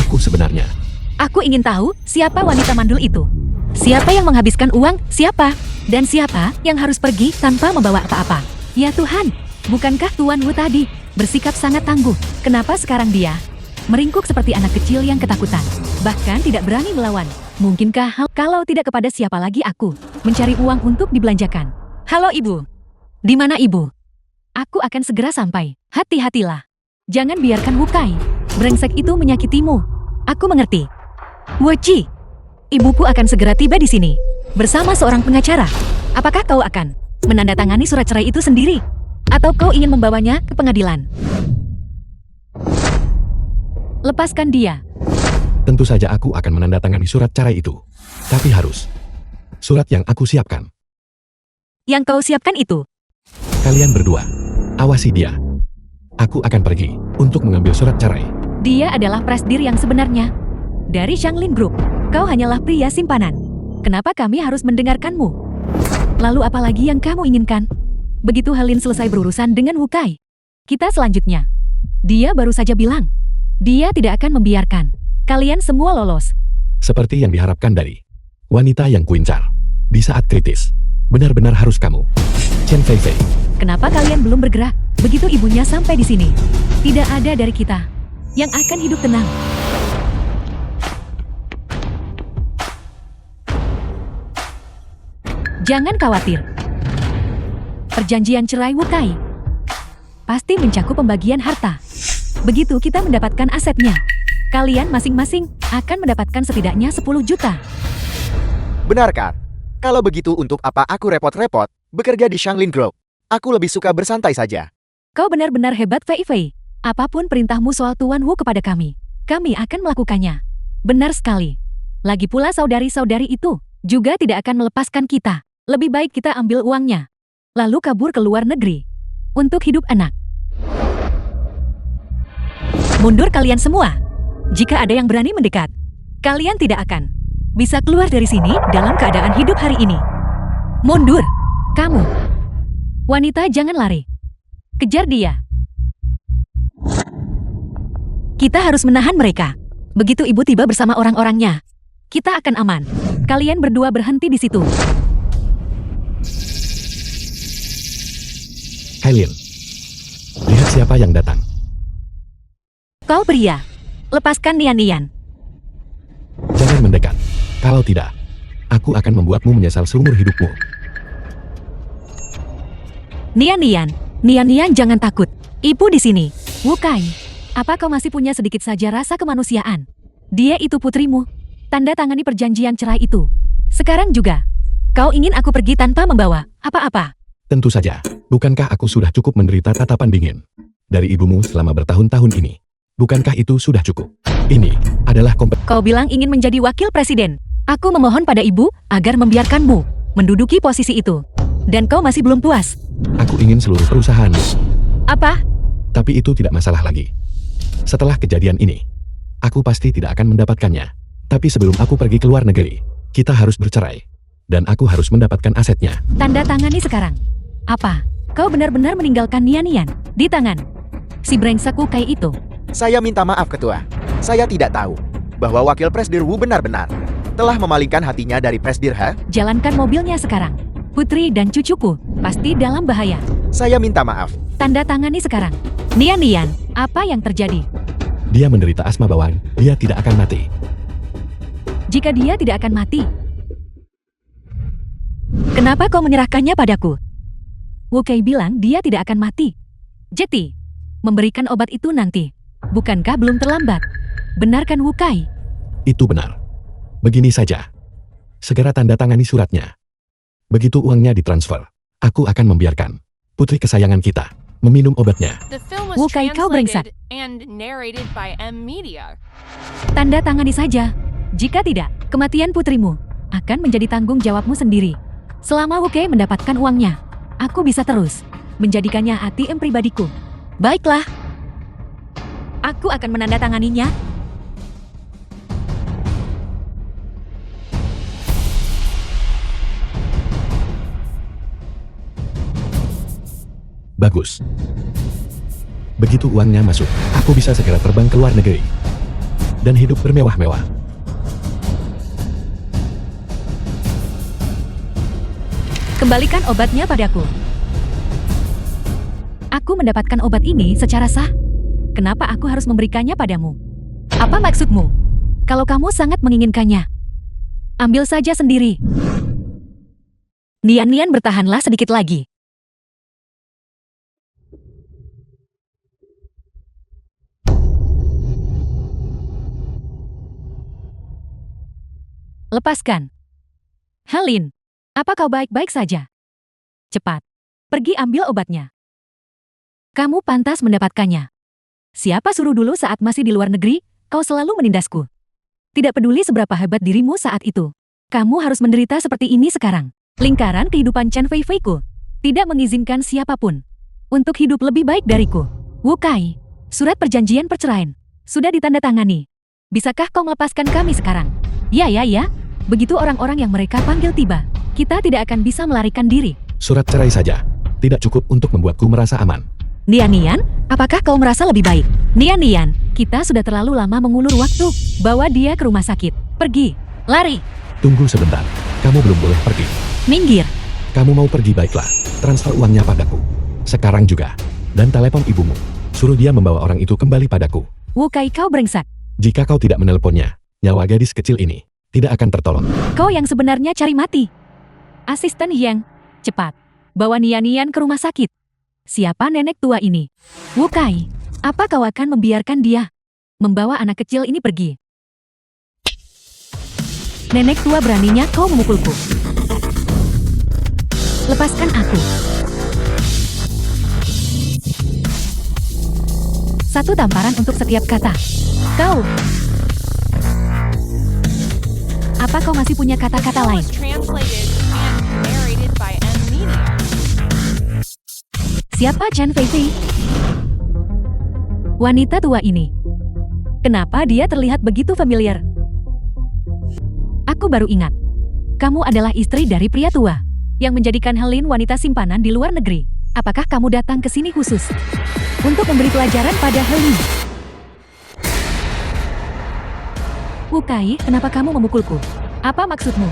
Aku sebenarnya Aku ingin tahu siapa wanita mandul itu. Siapa yang menghabiskan uang, siapa? Dan siapa yang harus pergi tanpa membawa apa-apa? Ya Tuhan, bukankah Tuan Wu tadi bersikap sangat tangguh? Kenapa sekarang dia meringkuk seperti anak kecil yang ketakutan? Bahkan tidak berani melawan. Mungkinkah kalau tidak kepada siapa lagi aku mencari uang untuk dibelanjakan? Halo Ibu. Di mana Ibu? Aku akan segera sampai. Hati-hatilah. Jangan biarkan Wu Kai brengsek itu menyakitimu. Aku mengerti. Wu Ji, ibuku akan segera tiba di sini bersama seorang pengacara. Apakah kau akan menandatangani surat cerai itu sendiri? Atau kau ingin membawanya ke pengadilan? Lepaskan dia. tentu saja aku akan menandatangani surat cerai itu. Tapi harus surat yang aku siapkan. Yang kau siapkan itu? Kalian berdua, awasi dia. Aku akan pergi untuk mengambil surat cerai. Dia adalah presidir yang sebenarnya. Dari Xianglin Group, kau hanyalah pria simpanan. Kenapa kami harus mendengarkanmu? Lalu apa lagi yang kamu inginkan? Begitu Helin selesai berurusan dengan Wu Kai, kita selanjutnya. Dia baru saja bilang, dia tidak akan membiarkan kalian semua lolos. Seperti yang diharapkan dari wanita yang kuincar. Di saat kritis, benar-benar harus kamu. Chen Fei Fei. Kenapa kalian belum bergerak? Begitu ibunya sampai di sini, tidak ada dari kita yang akan hidup tenang. Jangan khawatir. Perjanjian cerai Wukai pasti mencakup pembagian harta. Begitu kita mendapatkan asetnya, kalian masing-masing akan mendapatkan setidaknya 10 juta. Benar kan? Kalau begitu untuk apa aku repot-repot bekerja di Shanglin Group? Aku lebih suka bersantai saja. Kau benar-benar hebat, Fei Fei. Apapun perintahmu soal Tuan Wu kepada kami akan melakukannya. Benar sekali. Lagi pula saudari-saudari itu juga tidak akan melepaskan kita. Lebih baik kita ambil uangnya, lalu kabur ke luar negeri untuk hidup enak. Mundur kalian semua. Jika ada yang berani mendekat, kalian tidak akan bisa keluar dari sini dalam keadaan hidup hari ini. Mundur, kamu. Wanita, jangan lari. Kejar dia. Kita harus menahan mereka. Begitu ibu tiba bersama orang-orangnya, kita akan aman. Kalian berdua berhenti di situ. Kailin, lihat siapa yang datang. Kau pria, lepaskan Nian-Nian. Jangan mendekat. Kalau tidak, aku akan membuatmu menyesal seumur hidupmu. Nian-Nian, jangan takut. Ibu di sini. Wukai, apa kau masih punya sedikit saja rasa kemanusiaan? Dia itu putrimu. Tanda tangani perjanjian cerai itu. Sekarang juga, kau ingin aku pergi tanpa membawa apa-apa? Tentu saja, bukankah aku sudah cukup menderita tatapan dingin dari ibumu selama bertahun-tahun ini? Bukankah itu sudah cukup? Ini adalah Kau bilang ingin menjadi wakil presiden. Aku memohon pada ibu agar membiarkanmu menduduki posisi itu. Dan kau masih belum puas. Aku ingin seluruh perusahaanmu. Apa? Tapi itu tidak masalah lagi. Setelah kejadian ini, aku pasti tidak akan mendapatkannya. Tapi sebelum aku pergi ke luar negeri, kita harus bercerai. Dan aku harus mendapatkan asetnya. Tanda tangani sekarang. Apa? Kau benar-benar meninggalkan Nian-Nian di tangan si brengsek Wukai itu? Saya minta maaf, Ketua. Saya tidak tahu bahwa Wakil Presdir Wu benar-benar telah memalingkan hatinya dari Presdir He. Jalankan mobilnya sekarang. Putri dan cucuku pasti dalam bahaya. Saya minta maaf. Tanda tangani sekarang. Nian-Nian, apa yang terjadi? Dia menderita asma bawaan. Dia tidak akan mati. Jika dia tidak akan mati, kenapa kau menyerahkannya padaku? Wukai bilang dia tidak akan mati. Jeti, memberikan obat itu nanti. Bukankah belum terlambat? Benarkan Wukai? Itu benar. Begini saja. Segera tanda tangani suratnya. Begitu uangnya ditransfer, aku akan membiarkan putri kesayangan kita meminum obatnya. The film was Wukai, kau brengsek. translated and narrated by M Media. Tanda tangani saja. Jika tidak, kematian putrimu akan menjadi tanggung jawabmu sendiri. Selama Wukai mendapatkan uangnya, aku bisa terus menjadikannya ATM pribadiku. Baiklah. Aku akan menandatanganinya. Bagus. Begitu uangnya masuk, aku bisa segera terbang ke luar negeri dan hidup bermewah-mewah. Kembalikan obatnya padaku. Aku mendapatkan obat ini secara sah. Kenapa aku harus memberikannya padamu? Apa maksudmu? Kalau kamu sangat menginginkannya, ambil saja sendiri. Nian-Nian, bertahanlah sedikit lagi. Lepaskan. Helin, apa kau baik-baik saja? Cepat, pergi ambil obatnya. Kamu pantas mendapatkannya. Siapa suruh dulu saat masih di luar negeri, kau selalu menindasku. Tidak peduli seberapa hebat dirimu saat itu. Kamu harus menderita seperti ini sekarang. Lingkaran kehidupan Chen Fei-Fei-ku tidak mengizinkan siapapun untuk hidup lebih baik dariku. Wukai, surat perjanjian perceraian sudah ditandatangani. Bisakah kau melepaskan kami sekarang? Ya. Begitu orang-orang yang mereka panggil tiba, kita tidak akan bisa melarikan diri. Surat cerai saja tidak cukup untuk membuatku merasa aman. Nian-Nian, apakah kau merasa lebih baik? Nian-Nian, kita sudah terlalu lama mengulur waktu. Bawa dia ke rumah sakit. Pergi. Lari. Tunggu sebentar. Kamu belum boleh pergi. Minggir. Kamu mau pergi, baiklah. Transfer uangnya padaku. Sekarang juga. Dan telepon ibumu. Suruh dia membawa orang itu kembali padaku. Wu Kai, kau brengsek. Jika kau tidak menelponnya, nyawa gadis kecil ini tidak akan tertolong. Kau yang sebenarnya cari mati. Asisten Yang, cepat. Bawa Nian ke rumah sakit. Siapa nenek tua ini? Wu Kai, apa kau akan membiarkan dia membawa anak kecil ini pergi? Nenek tua, beraninya kau memukulku. Lepaskan aku. Satu tamparan untuk setiap kata. Kau. Apa kau masih punya kata-kata Show lain? was translated and narrated by M Media. Siapa Chen Feifei? Wanita tua ini. Kenapa dia terlihat begitu familiar? Aku baru ingat. Kamu adalah istri dari pria tua yang menjadikan Helin wanita simpanan di luar negeri. Apakah kamu datang ke sini khusus untuk memberi pelajaran pada Helin? Wu Kai, kenapa kamu memukulku? Apa maksudmu?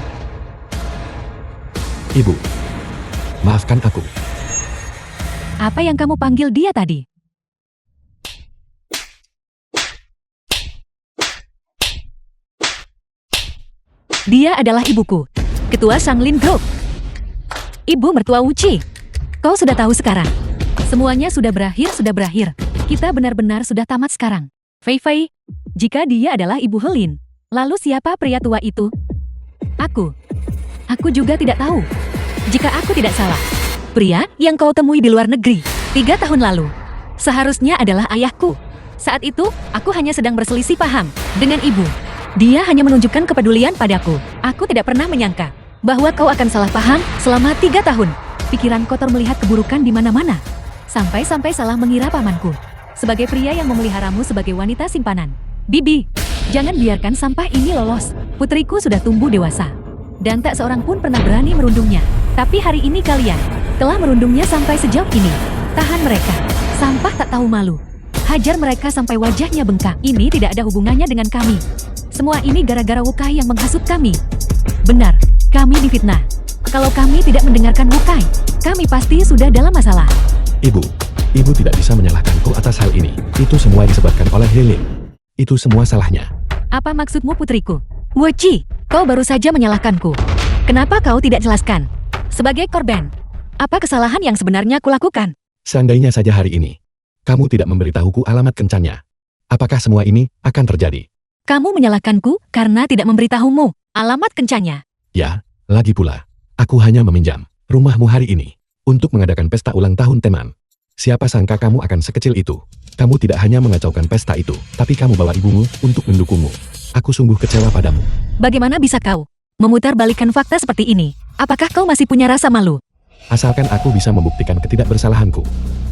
Ibu, maafkan aku. Apa yang kamu panggil dia tadi? Dia adalah ibuku, Ketua Shanglin Group. Ibu mertua Wuci. Kau sudah tahu sekarang. Semuanya sudah berakhir. Kita benar-benar sudah tamat sekarang. Feifei, jika dia adalah ibu Helin, lalu siapa pria tua itu? Aku juga tidak tahu. Jika aku tidak salah, pria yang kau temui di luar negeri 3 tahun lalu seharusnya adalah ayahku. Saat itu, aku hanya sedang berselisih paham dengan ibu. Dia hanya menunjukkan kepedulian padaku. Aku tidak pernah menyangka bahwa kau akan salah paham selama 3 tahun. Pikiran kotor melihat keburukan di mana-mana. Sampai-sampai salah mengira pamanku sebagai pria yang memeliharamu sebagai wanita simpanan. Bibi, jangan biarkan sampah ini lolos. Putriku sudah tumbuh dewasa. Dan tak seorang pun pernah berani merundungnya. Tapi hari ini kalian telah merundungnya sampai sejauh ini. Tahan mereka. Sampah tak tahu malu. Hajar mereka sampai wajahnya bengkak. Ini tidak ada hubungannya dengan kami. Semua ini gara-gara Wu Kai yang menghasut kami. Benar, kami difitnah. Kalau kami tidak mendengarkan Wu Kai, kami pasti sudah dalam masalah. Ibu tidak bisa menyalahkanku atas hal ini. Itu semua disebabkan oleh Helin. Itu semua salahnya. Apa maksudmu putriku? Wuci, kau baru saja menyalahkanku. Kenapa kau tidak jelaskan? Sebagai korban, apa kesalahan yang sebenarnya kulakukan? Seandainya saja hari ini, kamu tidak memberitahuku alamat kencannya. Apakah semua ini akan terjadi? Kamu menyalahkanku karena tidak memberitahumu alamat kencannya. Ya, lagi pula, aku hanya meminjam rumahmu hari ini untuk mengadakan pesta ulang tahun teman. Siapa sangka kamu akan sekecil itu? Kamu tidak hanya mengacaukan pesta itu, tapi kamu bawa ibumu untuk mendukungmu. Aku sungguh kecewa padamu. Bagaimana bisa kau memutarbalikkan fakta seperti ini? Apakah kau masih punya rasa malu? Asalkan aku bisa membuktikan ketidakbersalahanku.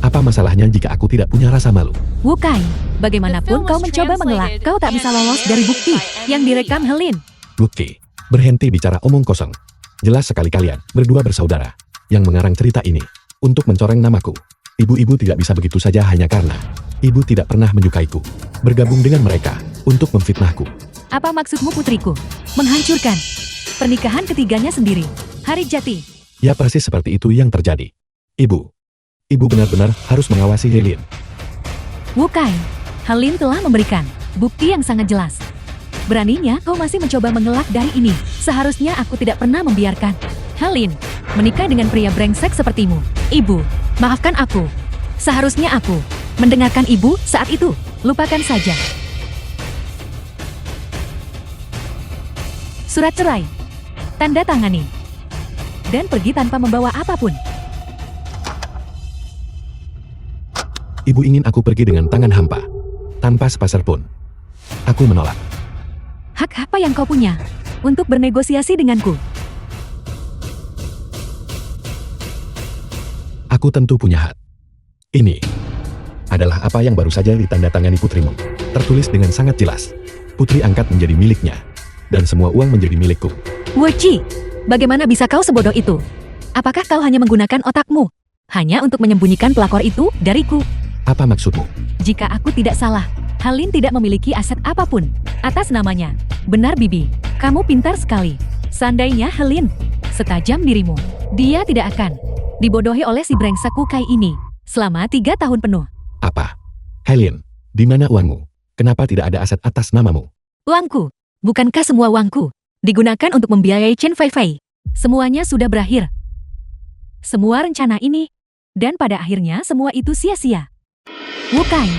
Apa masalahnya jika aku tidak punya rasa malu? Wu Kai, bagaimanapun kau mencoba mengelak, kau tak bisa lolos dari bukti yang direkam Helin. Bukti, berhenti bicara omong kosong. Jelas sekali kalian berdua bersaudara yang mengarang cerita ini untuk mencoreng namaku. Ibu-ibu tidak bisa begitu saja hanya karena ibu tidak pernah menyukaiku. Bergabung dengan mereka untuk memfitnahku. Apa maksudmu putriku? Menghancurkan pernikahan ketiganya sendiri. Hari jati. Ya persis seperti itu yang terjadi. Ibu benar-benar harus mengawasi Helin. Wu Kai, Helin telah memberikan bukti yang sangat jelas. Beraninya kau masih mencoba mengelak dari ini. Seharusnya aku tidak pernah membiarkan Helin menikah dengan pria brengsek sepertimu. Ibu, maafkan aku. Seharusnya aku mendengarkan ibu saat itu. Lupakan saja. Surat cerai. Tanda tangani. Dan pergi tanpa membawa apapun. Ibu ingin aku pergi dengan tangan hampa, tanpa sepeser pun. Aku menolak. Hak apa yang kau punya untuk bernegosiasi denganku? Aku tentu punya hak. Ini adalah apa yang baru saja ditandatangani putrimu. Tertulis dengan sangat jelas. Putri angkat menjadi miliknya. Dan semua uang menjadi milikku. Wuci, bagaimana bisa kau sebodoh itu? Apakah kau hanya menggunakan otakmu? Hanya untuk menyembunyikan pelakor itu dariku? Apa maksudmu? Jika aku tidak salah, Helin tidak memiliki aset apapun atas namanya. Benar Bibi, kamu pintar sekali. Seandainya Helin setajam dirimu, dia tidak akan dibodohi oleh si brengsek Wu Kai ini. selama 3 tahun penuh. Apa? Helen, di mana uangmu? Kenapa tidak ada aset atas namamu? Uangku, bukankah semua uangku digunakan untuk membiayai Chen Feifei? Semuanya sudah berakhir. Semua rencana ini, dan pada akhirnya semua itu sia-sia. Wu Kai,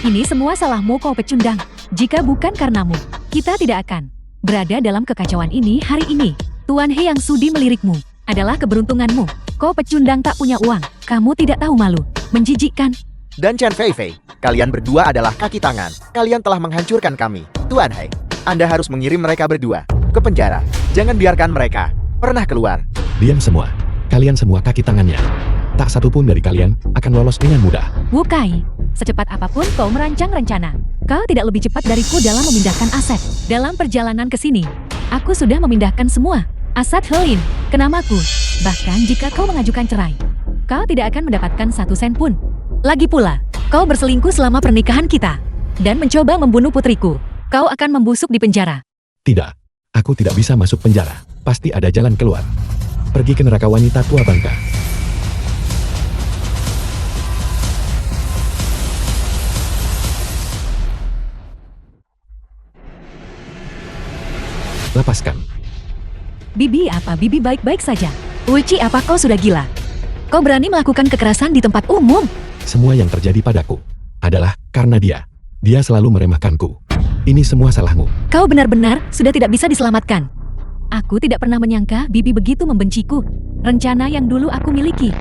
ini semua salahmu kau pecundang. Jika bukan karenamu, kita tidak akan berada dalam kekacauan ini hari ini. Tuan He yang sudi melirikmu adalah keberuntunganmu. Kau pecundang tak punya uang. Kamu tidak tahu malu. Menjijikkan. Dan Chen Feifei, kalian berdua adalah kaki tangan. Kalian telah menghancurkan kami. Tuan Hai, Anda harus mengirim mereka berdua ke penjara. Jangan biarkan mereka pernah keluar. Diam semua. Kalian semua kaki tangannya. Tak satu pun dari kalian akan lolos dengan mudah. Wu Kai, secepat apapun kau merancang rencana, kau tidak lebih cepat dariku dalam memindahkan aset. Dalam perjalanan ke sini, aku sudah memindahkan semua aset Helin ke namaku. Bahkan jika kau mengajukan cerai, kau tidak akan mendapatkan 1 sen pun. Lagi pula, kau berselingkuh selama pernikahan kita dan mencoba membunuh putriku. Kau akan membusuk di penjara. Tidak, aku tidak bisa masuk penjara. Pasti ada jalan keluar. Pergi ke neraka wanita tua bangka. Lepaskan. Bibi apa? Bibi baik-baik saja. Uci apa kau sudah gila? Kau berani melakukan kekerasan di tempat umum? Semua yang terjadi padaku adalah karena dia. Dia selalu meremehkanku. Ini semua salahmu. Kau benar-benar sudah tidak bisa diselamatkan. Aku tidak pernah menyangka Bibi begitu membenciku. Rencana yang dulu aku miliki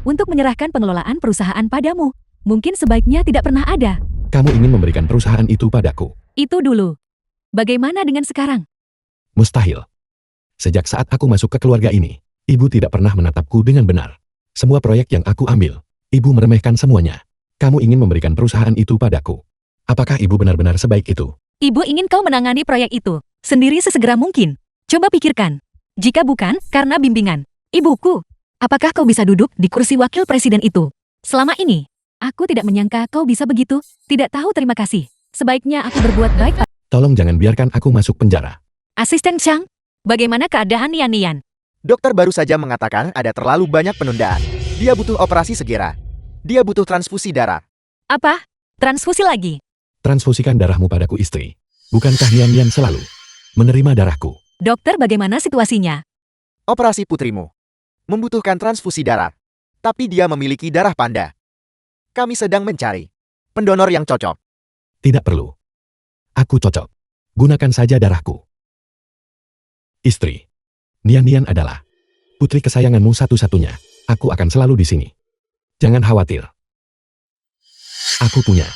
untuk menyerahkan pengelolaan perusahaan padamu mungkin sebaiknya tidak pernah ada. Kamu ingin memberikan perusahaan itu padaku. Itu dulu. Bagaimana dengan sekarang? Mustahil. Sejak saat aku masuk ke keluarga ini, ibu tidak pernah menatapku dengan benar. Semua proyek yang aku ambil, ibu meremehkan semuanya. Kamu ingin memberikan perusahaan itu padaku. Apakah ibu benar-benar sebaik itu? Ibu ingin kau menangani proyek itu sendiri sesegera mungkin. Coba pikirkan. Jika bukan karena bimbingan ibuku, apakah kau bisa duduk di kursi wakil presiden itu? Selama ini, aku tidak menyangka kau bisa begitu. Tidak tahu terima kasih. Sebaiknya aku berbuat baik. Tolong jangan biarkan aku masuk penjara. Asisten Chang, bagaimana keadaan Nian? Dokter baru saja mengatakan ada terlalu banyak penundaan. Dia butuh operasi segera. Dia butuh transfusi darah. Apa? Transfusi lagi? Transfusikan darahmu padaku istri. Bukankah Nian selalu menerima darahku? Dokter, bagaimana situasinya? Operasi putrimu membutuhkan transfusi darah. Tapi dia memiliki darah panda. Kami sedang mencari pendonor yang cocok. Tidak perlu. Aku cocok. Gunakan saja darahku. Istri, Nian adalah putri kesayanganmu satu-satunya. Aku akan selalu di sini. Jangan khawatir. Aku punya.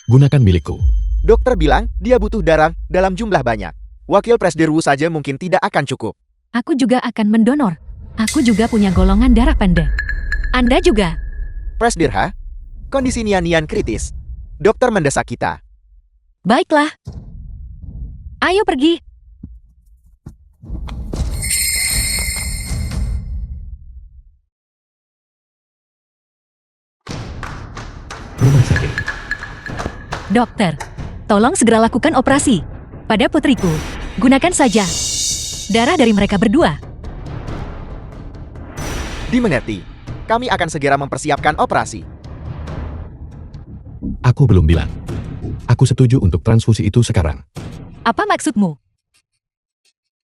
Gunakan milikku. Dokter bilang dia butuh darah dalam jumlah banyak. Wakil Presiden Wu saja mungkin tidak akan cukup. Aku juga akan mendonor. Aku juga punya golongan darah panda. Anda juga? Presdir Ha, kondisi Nian kritis. Dokter mendesak kita. Baiklah. Ayo pergi. Rumah sakit. Dokter, tolong segera lakukan operasi pada putriku. Gunakan saja darah dari mereka berdua. Dimengerti. Kami akan segera mempersiapkan operasi. Aku belum bilang. Aku setuju untuk transfusi itu sekarang. Apa maksudmu?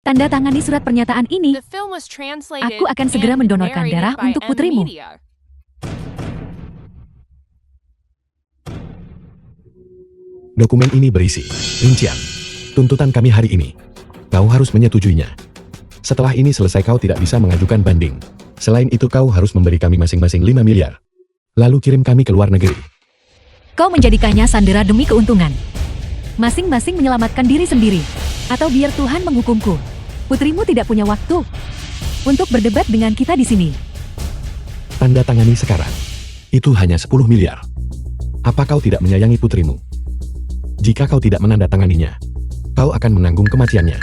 Tanda tangani surat pernyataan ini. The film was translated Aku akan segera and mendonorkan narrated darah by untuk M putrimu. Media. Dokumen ini berisi rincian tuntutan kami hari ini. Kau harus menyetujuinya. Setelah ini selesai kau tidak bisa mengajukan banding. Selain itu kau harus memberi kami masing-masing 5 miliar. Lalu kirim kami ke luar negeri. Kau menjadikannya sandera demi keuntungan. Masing-masing menyelamatkan diri sendiri. Atau biar Tuhan menghukumku. Putrimu tidak punya waktu untuk berdebat dengan kita di sini. Tanda tangani sekarang. Itu hanya 10 miliar. Apa kau tidak menyayangi putrimu? Jika kau tidak menandatanganinya, kau akan menanggung kematiannya.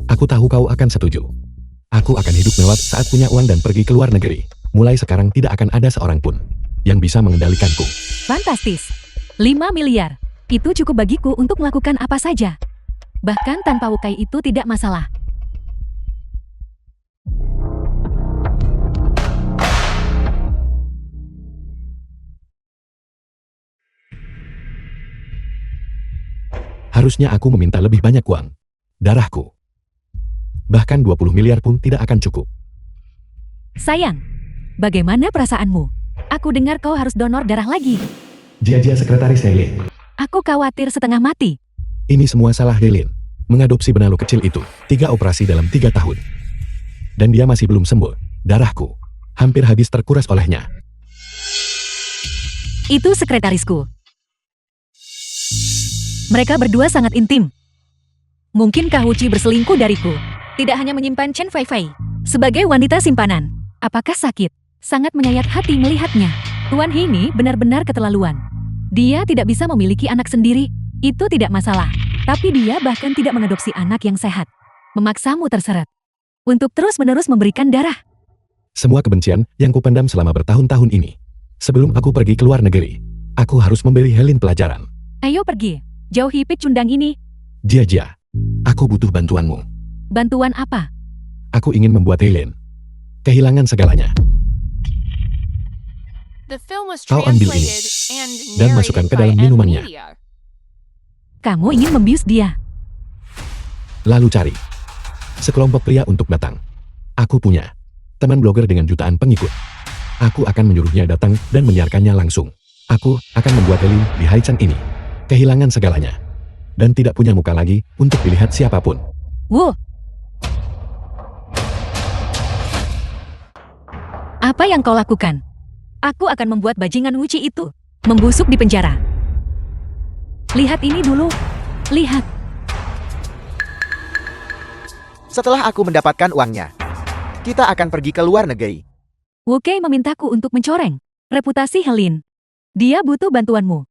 Aku tahu kau akan setuju. Aku akan hidup mewah saat punya uang dan pergi ke luar negeri. Mulai sekarang tidak akan ada seorang pun yang bisa mengendalikanku. Fantastis. 5 miliar. Itu cukup bagiku untuk melakukan apa saja. Bahkan tanpa wukai itu tidak masalah. Seharusnya aku meminta lebih banyak uang. Darahku. Bahkan 20 miliar pun tidak akan cukup. Sayang, bagaimana perasaanmu? Aku dengar kau harus donor darah lagi. Jia Sekretaris Helene. Aku khawatir setengah mati. Ini semua salah Helene. Mengadopsi benalu kecil itu, 3 operasi dalam 3 tahun. Dan dia masih belum sembuh. Darahku hampir habis terkuras olehnya. Itu sekretarisku. Mereka berdua sangat intim. Mungkin Kah Wuci berselingkuh dariku. Tidak hanya menyimpan Chen Feifei. Sebagai wanita simpanan, apakah sakit? Sangat menyayat hati melihatnya. Tuan Heini benar-benar keterlaluan. Dia tidak bisa memiliki anak sendiri. Itu tidak masalah. Tapi dia bahkan tidak mengadopsi anak yang sehat. Memaksamu terseret. Untuk terus-menerus memberikan darah. Semua kebencian yang kupendam selama bertahun-tahun ini. Sebelum aku pergi ke luar negeri, aku harus memberi Helene pelajaran. Ayo pergi. Jauhi pecundang ini. Jia, aku butuh bantuanmu. Bantuan apa? Aku ingin membuat Helene kehilangan segalanya. The film was Kau ambil ini translated and dan masukkan narrated ke by dalam M minumannya. Media. Kamu ingin membius dia. Lalu cari sekelompok pria untuk datang. Aku punya teman blogger dengan jutaan pengikut. Aku akan menyuruhnya datang dan menyiarkannya langsung. Aku akan membuat Helene di Haichan ini kehilangan segalanya. Dan tidak punya muka lagi untuk dilihat siapapun. Wow. Apa yang kau lakukan? Aku akan membuat bajingan Wuci itu membusuk di penjara. Lihat ini dulu. Lihat. Setelah aku mendapatkan uangnya, kita akan pergi ke luar negeri. Wu Kei memintaku untuk mencoreng reputasi Helene. Dia butuh bantuanmu.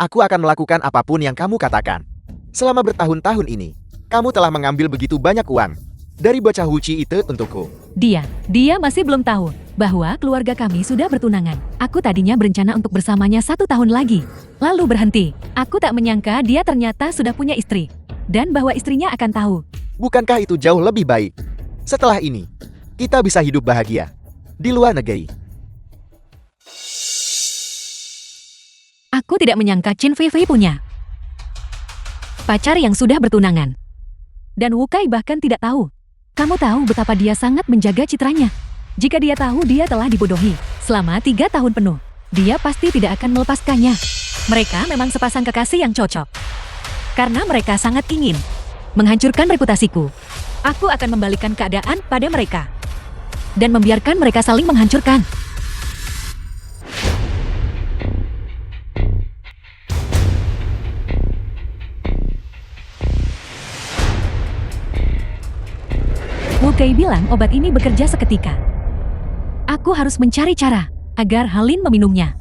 Aku akan melakukan apapun yang kamu katakan. Selama bertahun-tahun ini, kamu telah mengambil begitu banyak uang dari bocah Wuci itu untukku. Dia masih belum tahu bahwa keluarga kami sudah bertunangan. Aku tadinya berencana untuk bersamanya 1 tahun lagi. Lalu berhenti. Aku tak menyangka dia ternyata sudah punya istri. Dan bahwa istrinya akan tahu. Bukankah itu jauh lebih baik? Setelah ini, kita bisa hidup bahagia di luar negeri. Aku tidak menyangka Qin Feifei punya pacar yang sudah bertunangan. Dan Wu Kai bahkan tidak tahu. Kamu tahu betapa dia sangat menjaga citranya. Jika dia tahu dia telah dibodohi selama 3 tahun penuh, dia pasti tidak akan melepaskannya. Mereka memang sepasang kekasih yang cocok. Karena mereka sangat ingin menghancurkan reputasiku. Aku akan membalikan keadaan pada mereka. Dan membiarkan mereka saling menghancurkan. Wu Kei bilang obat ini bekerja seketika. Aku harus mencari cara agar Helene meminumnya.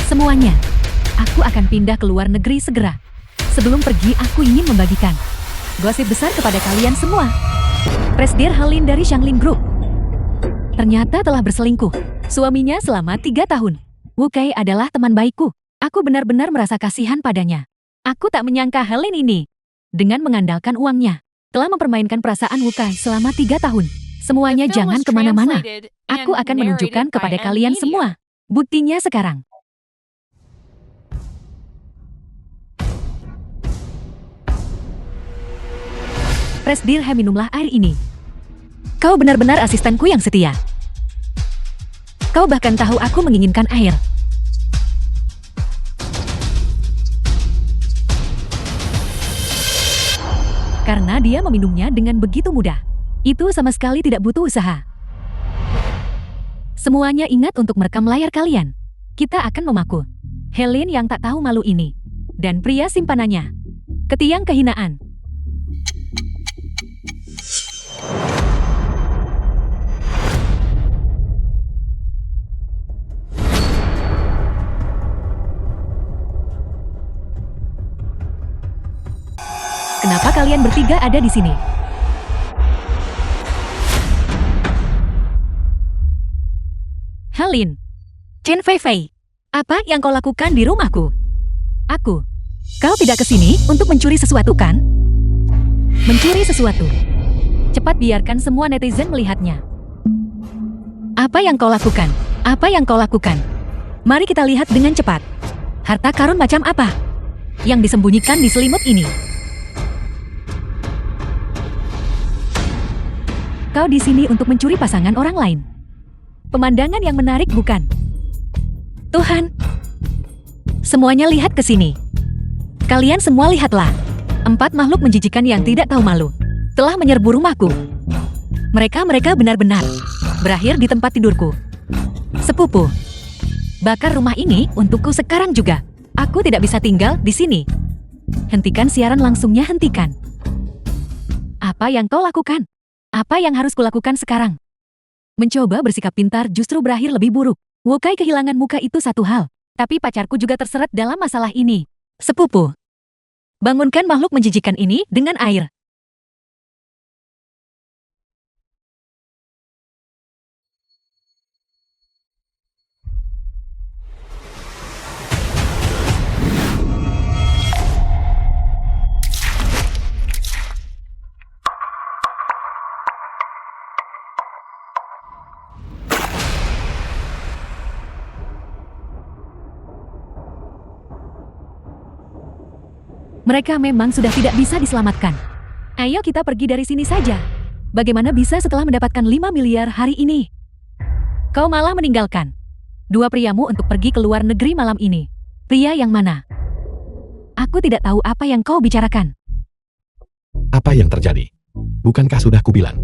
Semuanya. Aku akan pindah ke luar negeri segera. Sebelum pergi, aku ingin membagikan gosip besar kepada kalian semua. Presdir Helene dari Shanglin Group ternyata telah berselingkuh. Suaminya selama 3 tahun. Wu Kei adalah teman baikku. Aku benar-benar merasa kasihan padanya. Aku tak menyangka Helene ini, dengan mengandalkan uangnya, telah mempermainkan perasaan Wu Kei selama 3 tahun. Semuanya The film jangan was kemana-mana. translated Aku and akan menunjukkan narrated by kepada M kalian Media. semua. Buktinya sekarang. Presdir minumlah air ini. Kau benar-benar asistenku yang setia. Kau bahkan tahu aku menginginkan air. Karena dia meminumnya dengan begitu mudah. Itu sama sekali tidak butuh usaha. Semuanya ingat untuk merekam layar kalian. Kita akan memaku Helene yang tak tahu malu ini. Dan pria simpanannya. Ketiang kehinaan. Kenapa kalian bertiga ada di sini? Helene, Chen Feifei, apa yang kau lakukan di rumahku? Aku. Kau tidak ke sini untuk mencuri sesuatu kan? Mencuri sesuatu. Cepat biarkan semua netizen melihatnya. Apa yang kau lakukan? Apa yang kau lakukan? Mari kita lihat dengan cepat. Harta karun macam apa yang disembunyikan di selimut ini? Kau di sini untuk mencuri pasangan orang lain. Pemandangan yang menarik bukan? Tuhan, semuanya lihat ke sini. Kalian semua lihatlah. 4 makhluk menjijikan yang tidak tahu malu telah menyerbu rumahku. Mereka benar-benar berakhir di tempat tidurku. Sepupu, bakar rumah ini untukku sekarang juga. Aku tidak bisa tinggal di sini. Hentikan siaran langsungnya, hentikan. Apa yang kau lakukan? Apa yang harus kulakukan sekarang? Mencoba bersikap pintar justru berakhir lebih buruk. Wukai kehilangan muka itu satu hal, tapi pacarku juga terseret dalam masalah ini. Sepupu, bangunkan makhluk menjijikan ini dengan air. Mereka memang sudah tidak bisa diselamatkan. Ayo kita pergi dari sini saja. Bagaimana bisa setelah mendapatkan 5 miliar hari ini? Kau malah meninggalkan 2 priamu untuk pergi ke luar negeri malam ini. Pria yang mana? Aku tidak tahu apa yang kau bicarakan. Apa yang terjadi? Bukankah sudah kubilang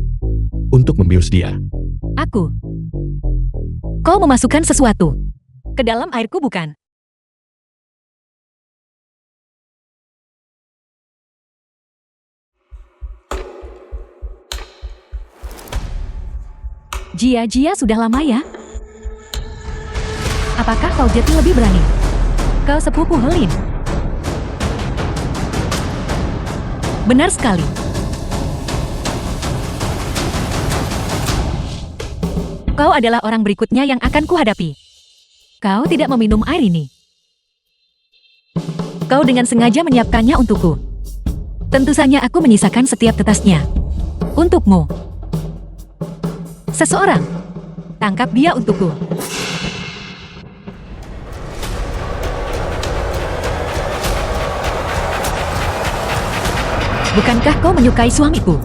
untuk membius dia? Aku. Kau memasukkan sesuatu ke dalam airku bukan? Jia sudah lama ya? Apakah kau jadi lebih berani? Kau sepupu Helin. Benar sekali. Kau adalah orang berikutnya yang akan kuhadapi. Kau tidak meminum air ini. Kau dengan sengaja menyiapkannya untukku. Tentu saja aku menyisakan setiap tetesnya untukmu. Seseorang, tangkap dia untukku. Bukankah kau menyukai suamiku?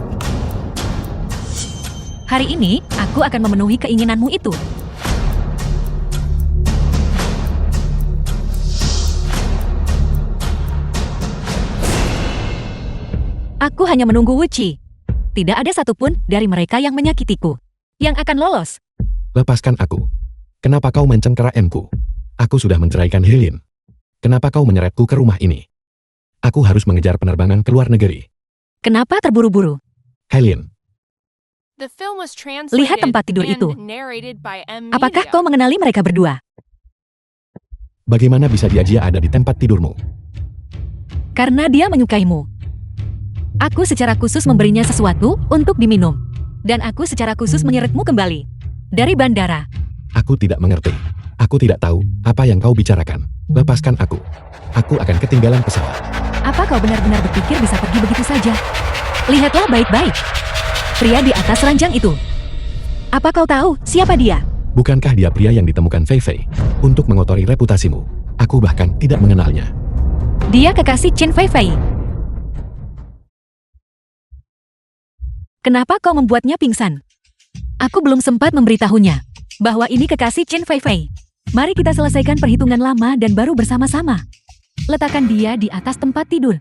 Hari ini, aku akan memenuhi keinginanmu itu. Aku hanya menunggu Wuci. Tidak ada satupun dari mereka yang menyakitiku yang akan lolos. Lepaskan aku. Kenapa kau mencengkerakanku? Aku sudah menceraikan Helin. Kenapa kau menyeretku ke rumah ini? Aku harus mengejar penerbangan ke luar negeri. Kenapa terburu-buru? Helin, The film was translated Lihat tempat tidur and itu. narrated by M Apakah Media. kau mengenali mereka berdua? bagaimana bisa dia ada di tempat tidurmu? Karena dia menyukaimu. Aku secara khusus memberinya sesuatu untuk diminum. Dan aku secara khusus menyeretmu kembali dari bandara. Aku tidak mengerti. Aku tidak tahu apa yang kau bicarakan. Lepaskan aku. Aku akan ketinggalan pesawat. Apa kau benar-benar berpikir bisa pergi begitu saja? Lihatlah baik-baik. Pria di atas ranjang itu. Apa kau tahu siapa dia? Bukankah dia pria yang ditemukan Fei Fei untuk mengotori reputasimu? Aku bahkan tidak mengenalnya. Dia kekasih Chen Fei Fei. Kenapa kau membuatnya pingsan? Aku belum sempat memberitahunya bahwa ini kekasih Chen Fei Fei. Mari kita selesaikan perhitungan lama dan baru bersama-sama. Letakkan dia di atas tempat tidur.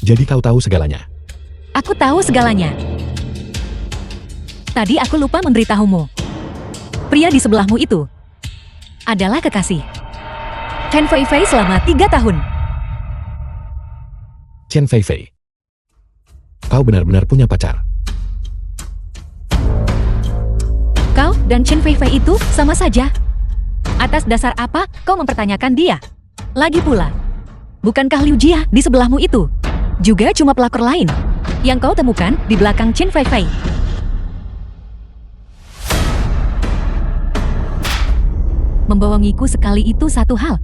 Jadi kau tahu segalanya. Aku tahu segalanya. Tadi aku lupa memberitahumu. Pria di sebelahmu itu adalah kekasih Chen Fei Fei selama 3 tahun. Chen Fei Fei. Kau benar-benar punya pacar. Kau dan Chen Fei Fei itu sama saja. Atas dasar apa kau mempertanyakan dia? Lagi pula, Bukankah Liu Jia di sebelahmu itu juga cuma pelakor lain yang kau temukan di belakang Chen Feifei? Membohongiku sekali itu satu hal.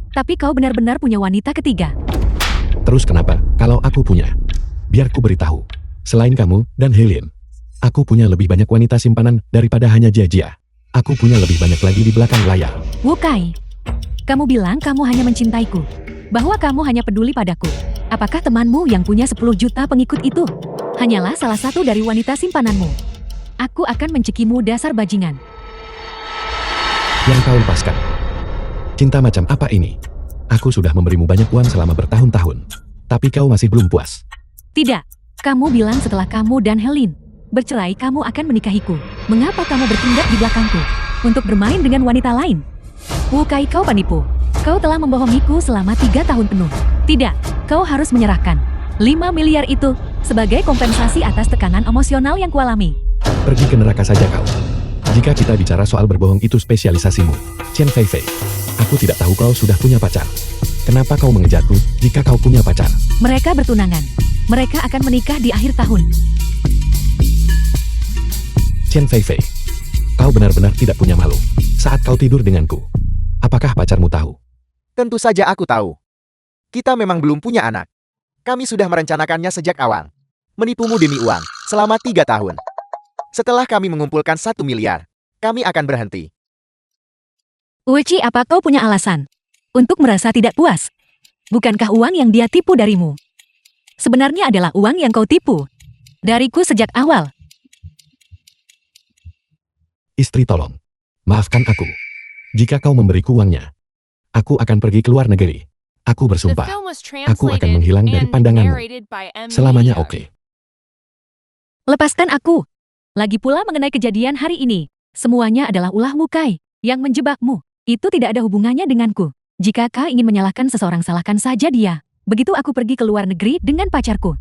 Tapi kau benar-benar punya wanita ketiga. Terus kenapa, kalau aku punya? Biar ku beritahu. Selain kamu dan Helin, aku punya lebih banyak wanita simpanan daripada hanya Jia. Aku punya lebih banyak lagi di belakang layar. Wu Kai, kamu bilang kamu hanya mencintaiku, bahwa kamu hanya peduli padaku. Apakah temanmu yang punya 10 juta pengikut itu hanyalah salah satu dari wanita simpananmu? Aku akan mencekimu dasar bajingan. Yang kau lepaskan. Cinta macam apa ini? Aku sudah memberimu banyak uang selama bertahun-tahun. Tapi kau masih belum puas. Tidak, kamu bilang setelah kamu dan Helin bercerai kamu akan menikahiku. Mengapa kamu bertindak di belakangku untuk bermain dengan wanita lain? Wu Kai, kau penipu. Kau telah membohongiku selama 3 tahun penuh. Tidak, kau harus menyerahkan 5 miliar itu sebagai kompensasi atas tekanan emosional yang kualami. Pergi ke neraka saja kau. Jika kita bicara soal berbohong itu spesialisasimu, Chen Feifei. Aku tidak tahu kau sudah punya pacar. Kenapa kau mengejarku jika kau punya pacar? Mereka bertunangan. Mereka akan menikah di akhir tahun. Chen Feifei, kau benar-benar tidak punya malu saat kau tidur denganku. Apakah pacarmu tahu? Tentu saja aku tahu. Kita memang belum punya anak. Kami sudah merencanakannya sejak awal. Menipumu demi uang selama 3 tahun. Setelah kami mengumpulkan 1 miliar, kami akan berhenti. Uci, apa kau punya alasan untuk merasa tidak puas? Bukankah uang yang dia tipu darimu sebenarnya adalah uang yang kau tipu dariku sejak awal? Istri, tolong. Maafkan aku. Jika kau memberiku uangnya, aku akan pergi ke luar negeri. Aku The bersumpah. film was Aku akan translated menghilang dari and pandanganmu. narrated by M. Selamanya Media. oke. Lepaskan aku. Lagi pula mengenai kejadian hari ini, semuanya adalah ulah Wu Kai yang menjebakmu. Itu tidak ada hubungannya denganku. Jika kau ingin menyalahkan seseorang, salahkan saja dia. Begitu aku pergi ke luar negeri dengan pacarku,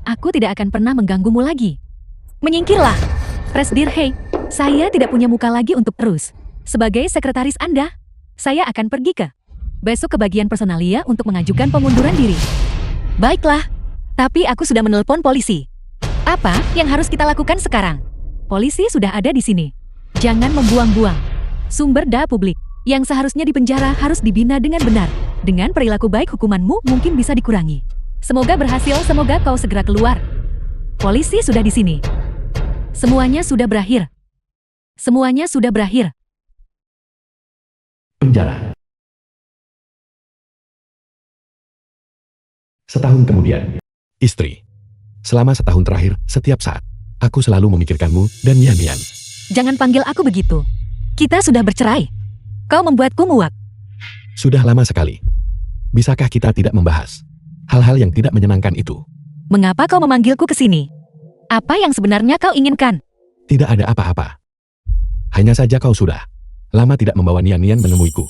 aku tidak akan pernah mengganggumu lagi. Menyingkirlah. Presdir Hei, saya tidak punya muka lagi untuk terus. Sebagai sekretaris Anda, saya akan pergi besok ke bagian personalia untuk mengajukan pengunduran diri. Baiklah, tapi aku sudah menelpon polisi. Apa yang harus kita lakukan sekarang? Polisi sudah ada di sini. Jangan membuang-buang sumber daya publik yang seharusnya dipenjara harus dibina dengan benar. Dengan perilaku baik hukumanmu mungkin bisa dikurangi. Semoga berhasil, semoga kau segera keluar. Polisi sudah di sini. Semuanya sudah berakhir. Semuanya sudah berakhir. Penjara. Setahun kemudian. Istri. Selama setahun terakhir, setiap saat, aku selalu memikirkanmu dan Yan. Jangan panggil aku begitu. Kita sudah bercerai. Kau membuatku muak. Sudah lama sekali. Bisakah kita tidak membahas hal-hal yang tidak menyenangkan itu? Mengapa kau memanggilku ke sini? Apa yang sebenarnya kau inginkan? Tidak ada apa-apa. Hanya saja kau sudah lama tidak membawa Nian menemuiku.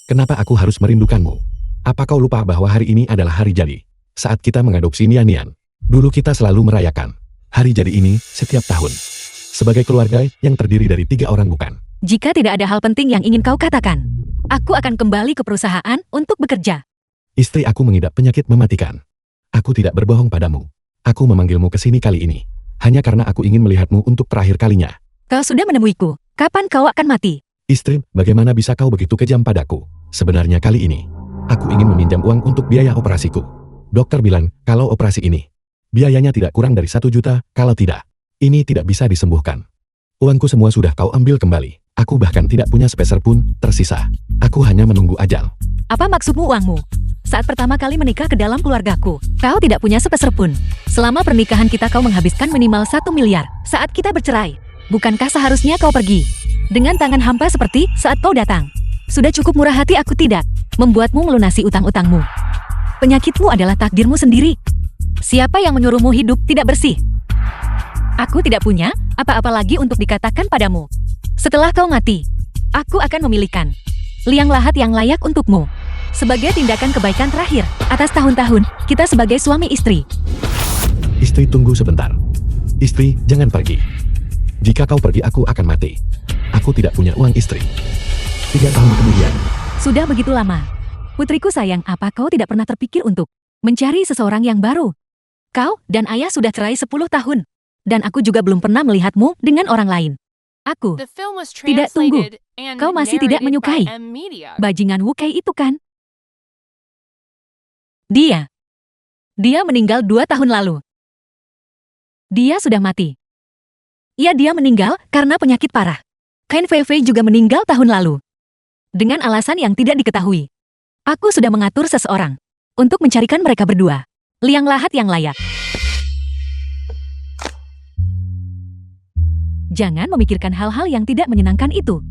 Kenapa aku harus merindukanmu? Apa kau lupa bahwa hari ini adalah hari jadi? Saat kita mengadopsi Nian, dulu kita selalu merayakan hari jadi ini setiap tahun. Sebagai keluarga yang terdiri dari 3 orang bukan? Jika tidak ada hal penting yang ingin kau katakan, aku akan kembali ke perusahaan untuk bekerja. Istri aku mengidap penyakit mematikan. Aku tidak berbohong padamu. Aku memanggilmu ke sini kali ini hanya karena aku ingin melihatmu untuk terakhir kalinya. Kau sudah menemuiku. Kapan kau akan mati? Istri, bagaimana bisa kau begitu kejam padaku? Sebenarnya kali ini, aku ingin meminjam uang untuk biaya operasiku. Dokter bilang, kalau operasi ini, biayanya tidak kurang dari 1 juta, kalau tidak, ini tidak bisa disembuhkan. Uangku semua sudah kau ambil kembali. Aku bahkan tidak punya sepeser pun tersisa. Aku hanya menunggu ajal. Apa maksudmu uangmu? Saat pertama kali menikah ke dalam keluargaku, kau tidak punya sepeser pun. Selama pernikahan kita kau menghabiskan minimal 1 miliar. Saat kita bercerai, bukankah seharusnya kau pergi dengan tangan hampa seperti saat kau datang? Sudah cukup murah hati aku tidak membuatmu melunasi utang-utangmu. Penyakitmu adalah takdirmu sendiri. Siapa yang menyuruhmu hidup tidak bersih? Aku tidak punya apa-apa lagi untuk dikatakan padamu. Setelah kau mati, aku akan memilihkan liang lahat yang layak untukmu. Sebagai tindakan kebaikan terakhir atas tahun-tahun kita sebagai suami istri. Istri, tunggu sebentar. Istri, jangan pergi. Jika kau pergi aku akan mati. Aku tidak punya uang, istri. 3 tahun kemudian. Sudah begitu lama. Putriku sayang, apa kau tidak pernah terpikir untuk mencari seseorang yang baru? Kau dan ayah sudah cerai 10 tahun. Dan aku juga belum pernah melihatmu dengan orang lain. Aku, The film was Tidak, tunggu. translated and Kau masih tidak narrated by menyukai M Media. bajingan Wu Kei itu kan? Dia meninggal 2 tahun lalu. Dia sudah mati. Ya, dia meninggal karena penyakit parah. Ken Fei Fei juga meninggal tahun lalu. Dengan alasan yang tidak diketahui. Aku sudah mengatur seseorang untuk mencarikan mereka berdua liang lahat yang layak. Jangan memikirkan hal-hal yang tidak menyenangkan itu.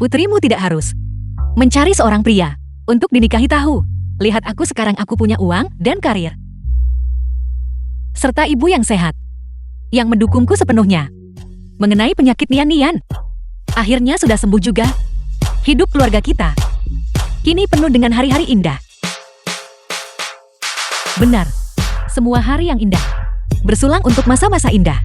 Putrimu tidak harus mencari seorang pria untuk dinikahi tahu. Lihat aku sekarang, aku punya uang dan karir. Serta ibu yang sehat, yang mendukungku sepenuhnya. Mengenai penyakit Nian-Nian, akhirnya sudah sembuh juga. Hidup keluarga kita kini penuh dengan hari-hari indah. Benar, semua hari yang indah bersulang untuk masa-masa indah.